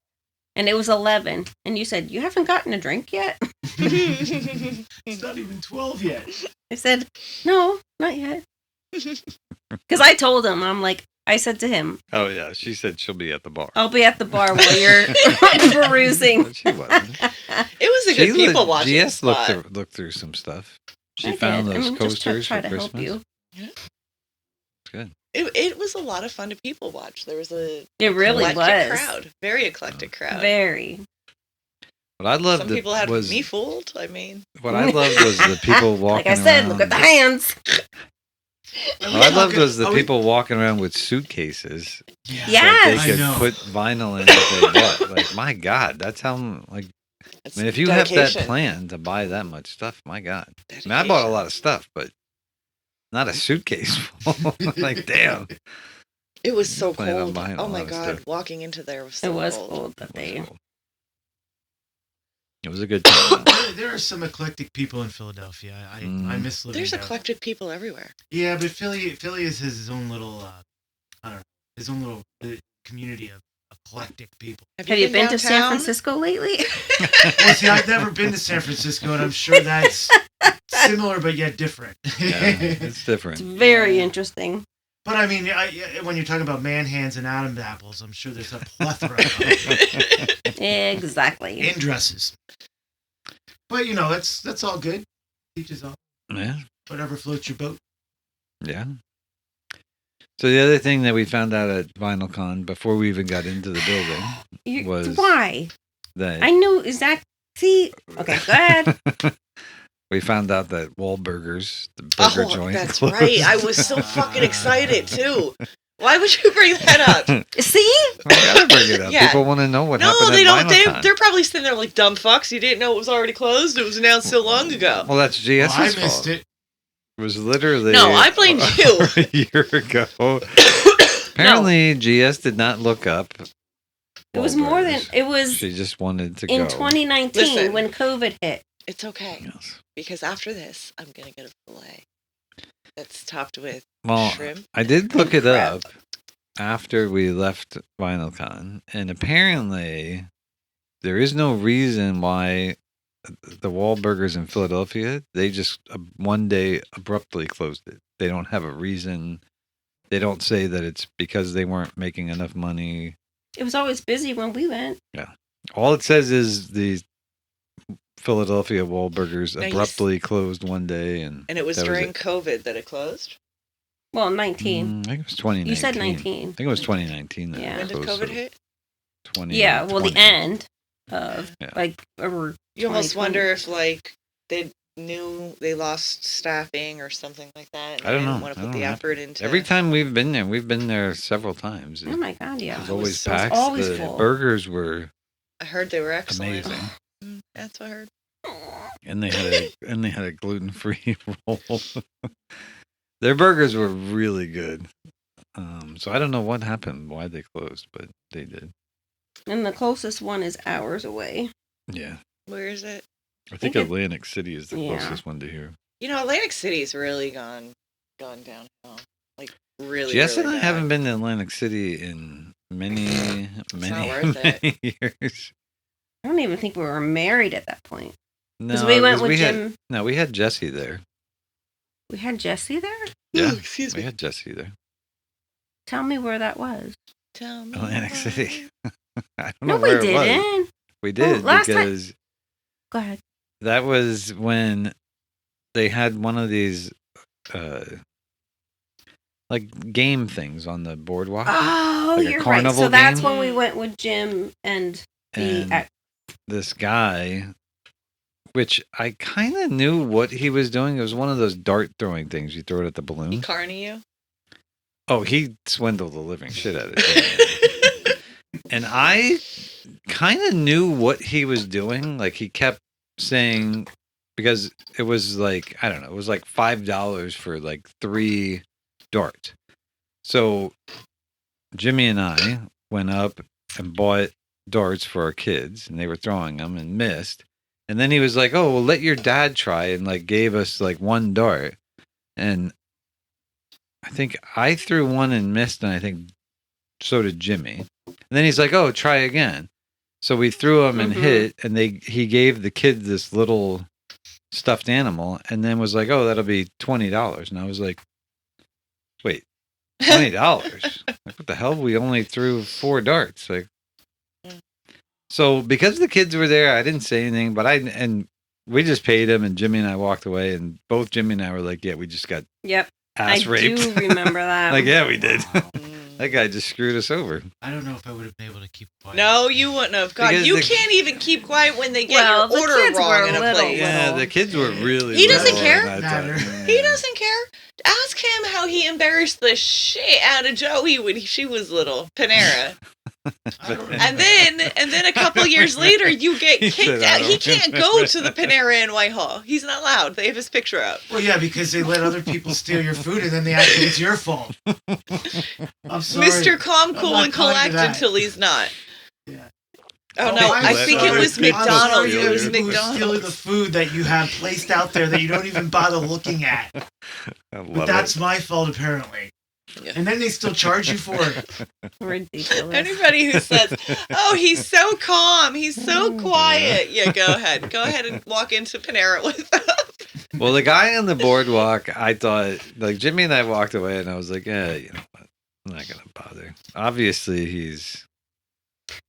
and it was 11 and you said you haven't gotten a drink yet. It's not even 12 yet. I said no, not yet, because I told him, I said to him, Oh yeah, she said she'll be at the bar. I'll be at the bar while you're perusing. But she wasn't. It was a good people watching GS spot. looked through some stuff. She I found did. those just to coasters try for to help Christmas. you. It's good. It was a lot of fun to people watch. There was a It really eclectic was crowd. Very eclectic crowd. very. What I loved Some people had was me fooled. I mean, what I loved was the people walking Like I said, around. look at the hands. What I loved was the people walking around with suitcases Yeah. Yes. that they I could know. put vinyl in if they want. Like, my God, that's how, like, it's I mean, if you have that dedication. plan to buy that much stuff, my God. I mean, I bought a lot of stuff, but not a suitcase full. Like, damn. It was so Plan on cold. buying a Oh my lot of God, stuff. walking into there was so It was cold. cold that day. It was a good time. There are some eclectic people in Philadelphia. I miss living There's there. eclectic people everywhere. Yeah, but Philly has his own little, I don't know, his own little community of eclectic people. Have you been to San downtown? Francisco lately? Well, see, I've never been to San Francisco, and I'm sure that's similar but yet different. Yeah, it's It's different. very interesting. But I mean, when you're talking about man hands and Adam apples, I'm sure there's a plethora of Exactly. in dresses. But that's all good. Teaches all. Yeah. Whatever floats your boat. Yeah. So the other thing that we found out at VinylCon before we even got into the building was Why? that I knew exactly. See? Okay, go ahead. we found out that Wahlburgers, the burger Oh, joint, that's closed. right. I was so fucking excited too. Why would you bring that up? See? We gotta bring it up. Yeah. People want to know what No, happened they at don't. VinylCon. They're probably sitting there like dumb fucks. You didn't know it was already closed. It was announced so long ago. Well, that's GS's Well, I fault. missed it. It was literally No, I blame you. a year ago. Apparently, GS did not look up. It was more than. Wahlburgers. It was She just wanted to in go. 2019 Listen. when COVID hit. It's okay Yes. because after this, I'm gonna get a fillet that's topped with Well, shrimp. I did look it crab. up after we left VinylCon, and apparently there is no reason why the Wahlburgers in Philadelphia, they just one day abruptly closed it. They don't have a reason. They don't say that it's because they weren't making enough money. It was always busy when we went. All it says is the Philadelphia Wahlburgers Now you abruptly closed one day, and And it was that was during it. COVID that it closed. Well, 19. I think it was 2019. You said 19. I think it was 2019. That Yeah. When did COVID hit? 20. Yeah, well, the end of, like, over You almost 2020. wonder if, like, they knew they lost staffing or something like that. And I don't they know. didn't want to put the effort into Every time we've been there several times. Oh, my God, yeah. It was it always was so- packed. always The full. burgers were I heard they were excellent. amazing. That's what I heard. And they had a gluten-free roll. Their burgers were really good. So I don't know what happened, why they closed, but they did. And the closest one is hours away. Yeah. Where is it? I think it- Atlantic City is the Yeah. closest one to here. You know, Atlantic City's really gone downhill. Like, really, Jess really and I bad. haven't been to Atlantic City in many not worth it. years. I don't even think we were married at that point. No, Because we went with we Jim. we had Jesse there. We had Jesse there? Yeah, Ooh, excuse we me. had Jesse there. Tell me where that was. Tell me. Atlantic why. City. I don't No, know where we it was. didn't. We did last time- because Go ahead. that was when they had one of these like game things on the boardwalk. Oh, Like a you're right. carnival So that's game? when we went with Jim and the. And this guy, which I kind of knew what he was doing. It was one of those dart throwing things. You throw it at the He balloon. carny you? Oh, he swindled the living shit out of it. And I kind of knew what he was doing. Like, he kept saying, because it was like, I don't know, it was like $5 for like 3 darts. So Jimmy and I went up and bought darts for our kids, and they were throwing them and missed. And then he was like, oh, well, let your dad try, and like gave us like 1 dart. And I think I threw one and missed, and I think so did Jimmy. And then he's like, oh, try again. So we threw him and Mhm. hit, and he gave the kid this little stuffed animal, and then was like, oh, that'll be $20. And I was like, wait, $20? Like, what the hell? We only threw 4 darts. Like, so because the kids were there, I didn't say anything, but we just paid him, and Jimmy and I walked away, and both Jimmy and I were like, yeah, we just got Yep. ass I raped. do remember that. Like, yeah, we did. Wow. That guy just screwed us over. I don't know if I would have been able to keep quiet. No, you wouldn't have. God, Because you the- can't even keep quiet when they get Well, the your order kids were wrong in a little. place. Yeah, the kids were really. He doesn't little care? at that Matter. time. He doesn't care. Ask him how he embarrassed the shit out of Joey when she was little. Panera. I don't And then a couple years later, you get He kicked said, "I out. He don't can't go to the Panera in Whitehall. He's not allowed. They have his picture up. Well, yeah, because they let other people steal your food and then they act like it's your fault. I'm sorry. Mr. Calm, I'm Cool, not and kind to collect that. until he's not. Yeah. Oh, no, I'm I think it sorry. was I'm McDonald's. sorry It was to people who are stealing the McDonald's. food that you have placed out there that you don't even bother looking at. I But love that's it. my fault, apparently. Yeah. And then they still charge you for it. Ridiculous. Anybody who says, "Oh, he's so calm, he's so quiet," yeah, go ahead and walk into Panera with them. Well, the guy on the boardwalk, I thought, like, Jimmy and I walked away, and I was like, yeah, you know what? I'm not gonna bother. Obviously, he's.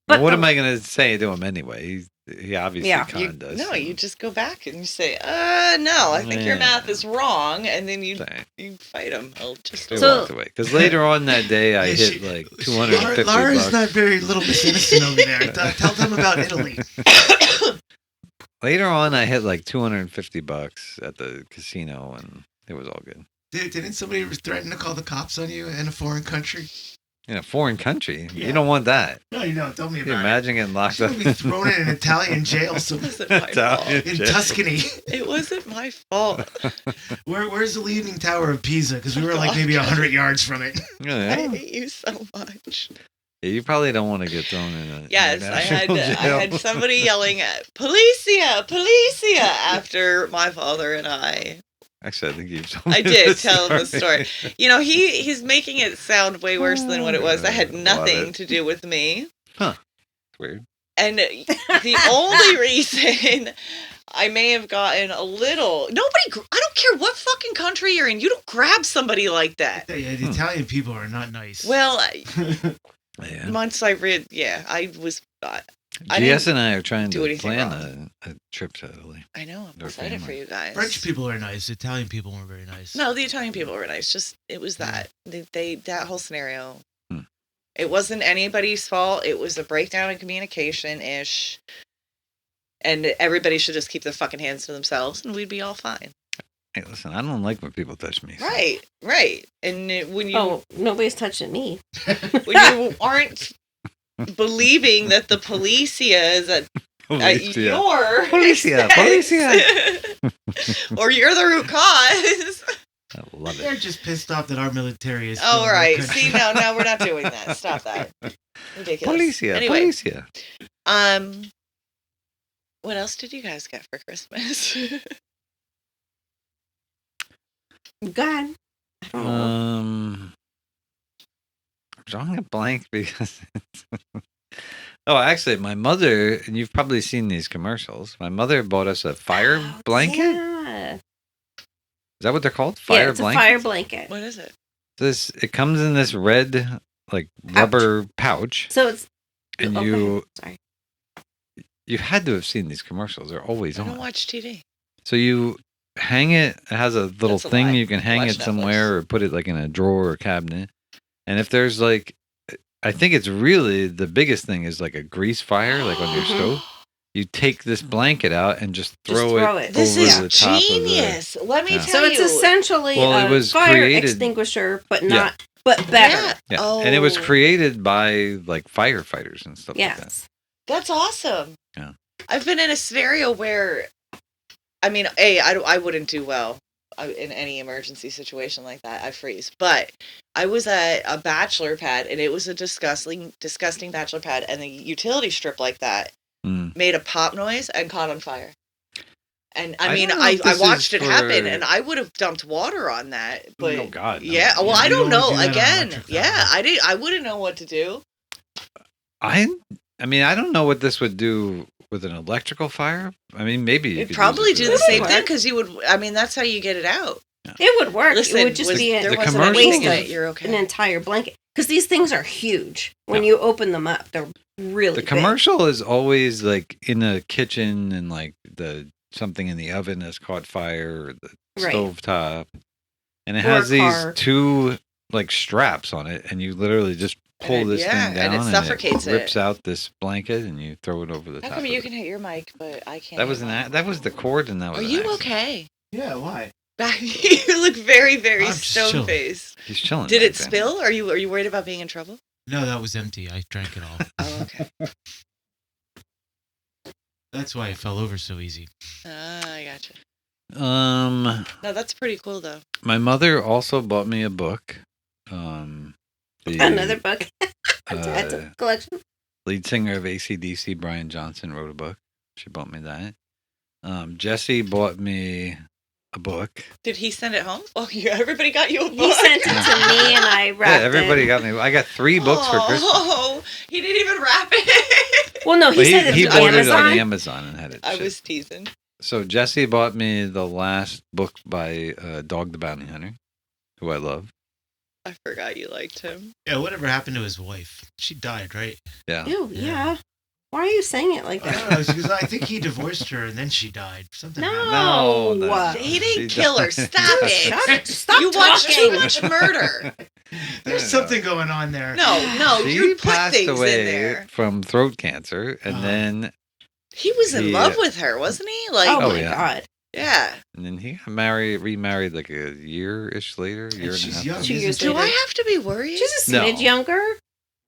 But what the- am I gonna say to him anyway? He obviously Yeah. conned us. No, you just go back and you say, no, I think your Yeah. math is wrong, and then you Dang. fight him. I'll just We So- walked away because later on that day I Yeah, hit she- like 250 Laura's bucks. not very little Miss Innocent over there. Tell them about Italy. Later on, I hit like 250 bucks at the casino, and it was all good. Didn't somebody threaten to call the cops on you in a foreign country? In a foreign country, Yeah. you don't want that. No, you don't. Tell me Can you about it. imagine getting locked She'll up be thrown in an Italian jail It wasn't my Italian. fault. in jail? Tuscany. It wasn't my fault. Where's the Leaning Tower of Pisa? Because we were like maybe 100 yards from it. I Yeah, hate you so much. you probably don't want to get thrown in a Yes, I had international jail. somebody yelling at Policia, Policia after my father and I. Actually, I think you've told I me did this tell him the story. You know, he's making it sound way worse than what it was. That had Love nothing it. to do with me. Weird. And the only reason I may have gotten a little... I don't care what fucking country you're in. You don't grab somebody like that. Yeah, the Italian people are not nice. Well, Yeah. once I read... Yeah, I was... GS and I are trying do to anything plan a trip to Italy. I know. I'm Their excited for family. you guys. French people are nice. Italian people were very nice. No, the Italian people were nice. Just it was Yeah. that they that whole scenario. Hmm. It wasn't anybody's fault. It was a breakdown in communication ish, and everybody should just keep their fucking hands to themselves, and we'd be all fine. Hey, listen, I don't like when people touch me. so- Right. And when you Oh, nobody's touching me. when you aren't believing that the policia is at Policia. your Policia, expense, or you're the root cause. I love They're it. just pissed off that our military is. Oh, still in our right. country. See, now we're not doing that. Stop that. Ridiculous. Policia, Anyway, Policia. what else did you guys get for Christmas? God. I don't know. I'm drawing a blank because oh, actually, my mother, and you've probably seen these commercials. My mother bought us a fire Oh, blanket. Yeah. Is that what they're called? Fire Yeah, it's blanket. a fire blanket. What is it? It comes in this red like rubber pouch, So it's. and oh, go you ahead. Sorry. you had to have seen these commercials. They're always I on. don't watch TV. So you hang it. It has a little That's a thing lie. you can hang Watch it Netflix. somewhere or put it like in a drawer or cabinet. And if there's like, I think it's really the biggest thing is like a grease fire, like on your Mhm. stove. You take this blanket out and just Just throw throw it it. This over is the top genius. Let me Yeah. tell So you. it's essentially Well, it a was fire created- extinguisher, but Yeah. not, but better. Yeah. Yeah. Oh. And it was created by like firefighters and stuff like that. Yes. That's awesome. Yeah. I've been in a scenario where, I mean, I wouldn't do well in any emergency situation like that. I freeze. But I was at a bachelor pad, and it was a disgusting bachelor pad, and the utility strip like that Mm. made a pop noise and caught on fire. And I I mean, don't know I if this watched is it happen, for- and I would have dumped water on that. But Oh, God, no. yeah, well, Yeah, I you don't don't know. do that on Again, electric yeah, power. I wouldn't know what to do. I mean, I don't know what this would do with an electrical fire. I mean, maybe you It'd could probably use it do for the that. same work. thing because you would. I mean, that's how you get it out. It would work. Listen, it would just be there the wasn't commercials- anything in waste it. You're okay. an entire blanket. Because these things are huge. When Yeah. you open them up, they're really The big. commercial is always like in a kitchen and like something in the oven has caught fire or the Right. stove top. And it Or a has these car. two like straps on it and you literally just pull And it- this yeah, thing down and it suffocates it. rips out this blanket and you throw it over the How top come of you it. can hit your mic, but I can't? That was hit an mine? that was the cord and that was Are an you accident. okay? Yeah, why? You look very, very I'm just stone chilling. faced. He's chilling. Did back it there. spill? Are you worried about being in trouble? No, that was empty. I drank it all. Oh, okay. That's why it fell over so easy. I gotcha. No, that's pretty cool though. my mother also bought me a book. Another book. That's uh, a collection. lead singer of AC/DC, Brian Johnson, wrote a book. She bought me that. Jesse bought me a book. Did he send it home? Oh, everybody got you a book. He sent it to me and I wrapped Yeah, everybody it. got me. I got 3 books for Christmas. Oh, he didn't even wrap it. Well, no, he But sent he it to bought it on Amazon. Amazon and had it. I shipped. was teasing. So Jesse bought me the last book by Dog the Bounty Hunter, who I love. I forgot you liked him. Yeah, whatever happened to his wife? She died, right? Yeah. Ew, yeah. Why are you saying it like I that? don't know, because I think he divorced her and then she died. Something happened. No. No. He didn't She kill her. died. Stop it. Stop You watch too talking. much murder. There's something going on there. No, She you put passed things away in there. from throat cancer, and then He was in He, love with her, wasn't he? Like, Oh, Oh, my yeah. God. yeah. he got remarried like a year-ish later, year and a she's half. young. 2 isn't years she? Do later. I have to be worried? She's a No. smidge younger.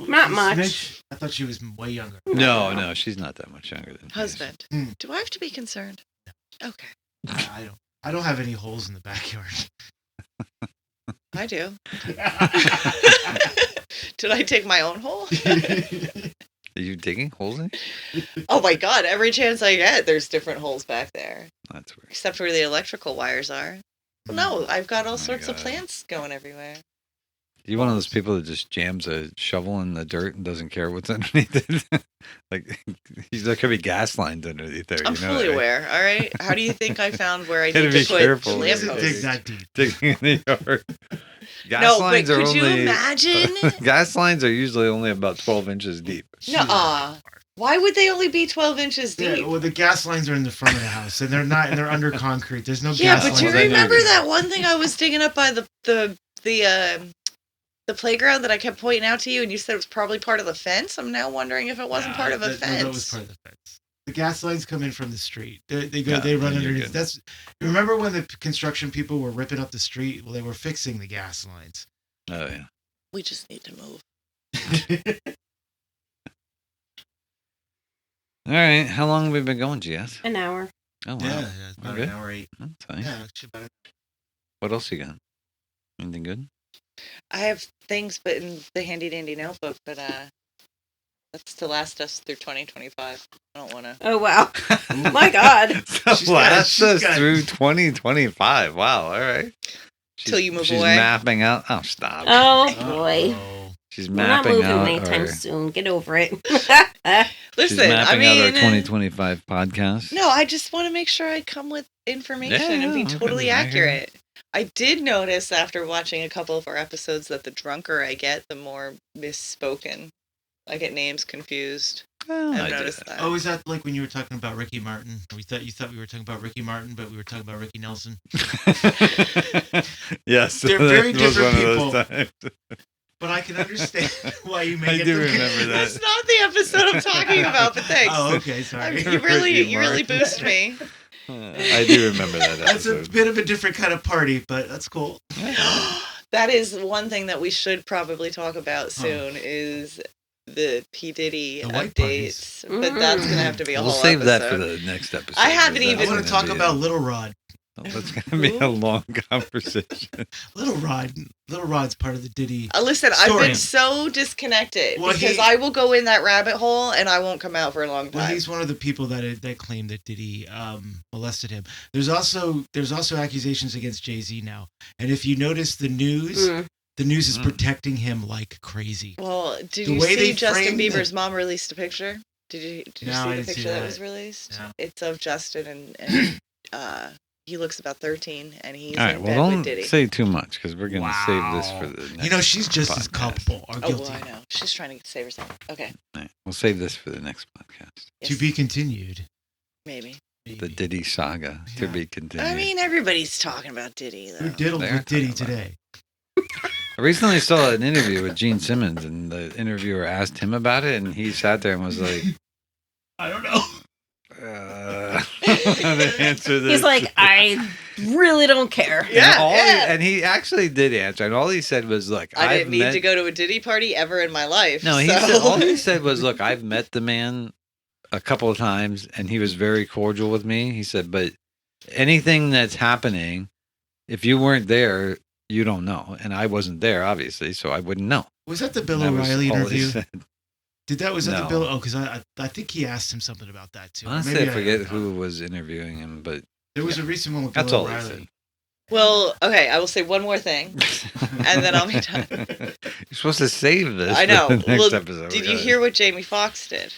Not She's much. smidge- I thought she was way younger. No, she's not that much younger than he is. Husband. Hmm. Do I have to be concerned? Okay. I don't have any holes in the backyard. I do. Did I take my own hole? Are you digging holes in? Oh my God. Every chance I get, there's different holes back there. That's weird. Except where the electrical wires are. Well, no, I've got all Oh my sorts of God. plants going everywhere. You one of those people that just jams a shovel in the dirt and doesn't care what's underneath it? Like, there could be gas lines underneath there. I'm you know, fully right? aware, all right? How do you think I found where I Gotta need be to put careful. the He Doesn't dig lampposts? that deep. Digging in the yard. Gas No, but lines are could you only imagine? gas lines are usually only about 12 inches deep. No, Why would they only be 12 inches deep? Yeah, well, the gas lines are in the front of the house, and they're not, and they're under concrete. There's no Yeah, gas but lines. do you Well, then remember you're- that one thing I was digging up by the playground that I kept pointing out to you, and you said it was probably part of the fence? I'm now wondering if it wasn't part of a fence. No, that was part of the fence. The gas lines come in from the street. They go. Yeah, They run then you're underneath. good. Remember when the construction people were ripping up the street? Well, they were fixing the gas lines. Oh yeah. We just need to move. All right. How long have we been going, GS? An hour. Oh wow. Yeah, it's about Okay. an hour 8. That's nice. Yeah, actually about What else you got? Anything good? I have things, but in the handy dandy notebook, but that's to last us through 2025. I don't want to. Oh, wow. My God. So last us through 2025. Wow. All right. Till you move she's away. mapping out. Oh, stop. Oh, boy. She's We're not mapping moving out anytime our. soon. Get over it. She's Listen, mapping I out our mean, 2025 podcast. no, I just want to make sure I come with information and be okay, totally I hear you. accurate. I did notice after watching a couple of our episodes that the drunker I get, the more misspoken. I get names confused. Well, I've I noticed that. Oh, is that like when you were talking about Ricky Martin? You thought we were talking about Ricky Martin, but we were talking about Ricky Nelson. Yes, They're very that was different one of those people. times. But I can understand why you may I get do them remember that. That's not the episode I'm talking about, but thanks. Oh, okay, sorry. You really Ricky boost me. I do remember that That's a episode. bit of a different kind of party, but that's cool. That is one thing that we should probably talk about soon is the P. Diddy The white updates. But that's going to have to be a We'll whole save that for episode. the next episode. I haven't because even- I that's want to gonna talk be about Little Rod. That's going to be a long conversation. Little Rod's part of the Diddy. Listen, I've Story. been so disconnected Well, because he- I will go in that rabbit hole and I won't come out for a long Well, time. he's one of the people that claim that Diddy molested him. There's also accusations against Jay-Z now, and if you notice the news, the news is protecting him like crazy. Well, did The you way see they Justin framed Bieber's it- mom released a picture? Did you No, I see the didn't see picture that that. was released? No. It's of Justin and he looks about 13 and he's All right, in well, bed with don't Diddy. say too much because we're going to save this for Wow. the next You know, she's just as podcast. culpable or Oh, guilty. well, I know. She's trying to save herself. Okay, All right, we'll save this for the next podcast. To be continued. maybe. The Diddy saga to Yeah. be continued. I mean, everybody's talking about Diddy, though. Who diddled They are with Diddy talking about today? I recently saw an interview with Gene Simmons, and the interviewer asked him about it, and he sat there and was like, I don't know. how to answer this. He's like, I really don't care. And he actually did answer, and all he said was, "Look, I I've didn't need met." to go to a Diddy party ever in my life. No, he so. said all he said was, "Look, I've met the man a couple of times, and he was very cordial with me." He said, "But anything that's happening, if you weren't there, you don't know, and I wasn't there, obviously, so I wouldn't know." Was that the Bill That was O'Reilly all he interview? said. Was that the No. Bill? Oh, because I think he asked him something about that too. Honestly, Maybe I forget don't who know. was interviewing him, but There was a recent one with Bill that's all he O'Reilly. said. Well, okay, I will say one more thing, and then I'll be done. You're supposed to save this. I know. For the next Well, episode. did Go you ahead. hear what Jamie Foxx did?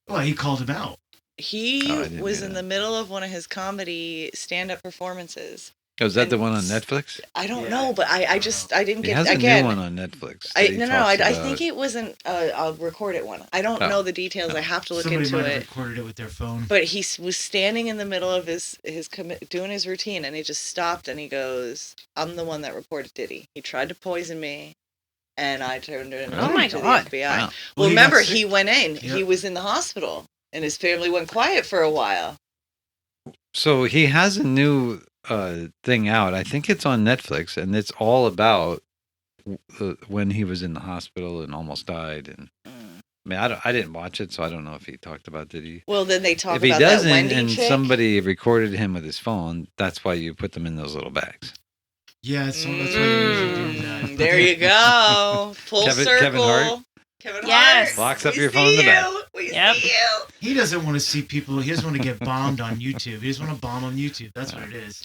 Well, he called him out. He Oh, I didn't was hear in that. the middle of one of his comedy stand-up performances. Oh, is that the and one on s- Netflix? I don't Yeah. know, but I didn't He get has a again. new one on Netflix. I that he no, talks I about. think it wasn't a recorded one. I don't Oh. know the details. I have to look Somebody into might have it. recorded it with their phone. But he was standing in the middle of his doing his routine, and he just stopped and he goes, "I'm the one that reported Diddy. He tried to poison me, and I turned it Oh my to God. the FBI." Wow. Well, Well, he got remember, sick. he went in. Yep. He was in the hospital, and his family went quiet for a while. So he has a new thing out. I think it's on Netflix, and it's all about when he was in the hospital and almost died. And I mean, I didn't watch it, so I don't know if he talked about Diddy. Well, then they talk If he about that doesn't, Wendy and chick. somebody recorded him with his phone, that's why you put them in those little bags. Yeah, so that's why you usually do that. There you go. Full Kevin circle. Hart? Kevin Yes. Hart. Locks up We your phone in the see back. you. We Yep. see you. He doesn't want to see people. He doesn't want to get bombed on YouTube. He doesn't want to bomb on YouTube. That's what it is.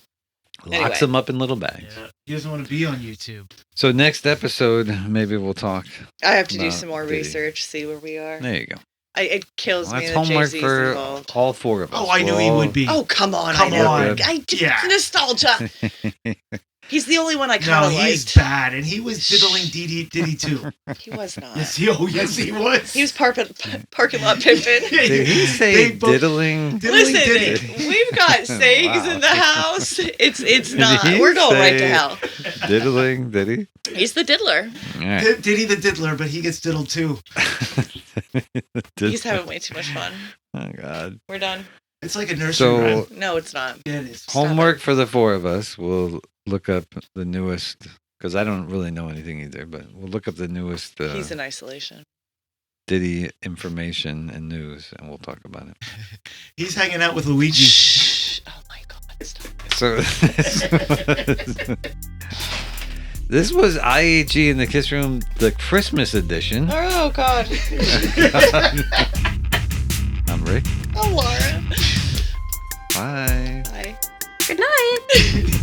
Locks Anyway. them up in little bags. Yeah. He doesn't want to be on YouTube. So next episode, maybe we'll talk. I have to do No, some more Diddy. research, see where we are. There you go. It kills Well, me that's that homework Jay-Z's for involved. all four of us. Oh, I knew We're he all- would be. Oh, come on. Come I know. on. I just Yeah. nostalgia. He's the only one I kind No, of he's liked. bad, and he was diddling Diddy too. He was not. Yes, he was. He was parking lot pimping. Did he say They both- diddling? Diddling Listen, Diddy. we've got sayings Wow. in the house. It's Did not. he We're going right to say hell. Diddling, did he? He's the diddler. All right. Diddy the diddler, but he gets diddled too. He's having way too much fun. Oh, God. We're done. It's like a nursery So, rhyme. No, it's not. Yeah, it is. homework for the four of us. We'll look up the newest, because I don't really know anything either, but we'll look up the newest He's in isolation. Diddy information and news, and we'll talk about it. He's hanging out with Luigi. Shh. Oh my God. Stop. So, this was IHE in the Kiss Room, the Christmas edition. Oh God. I'm Rick. Oh Laura. Bye. Bye. Good night.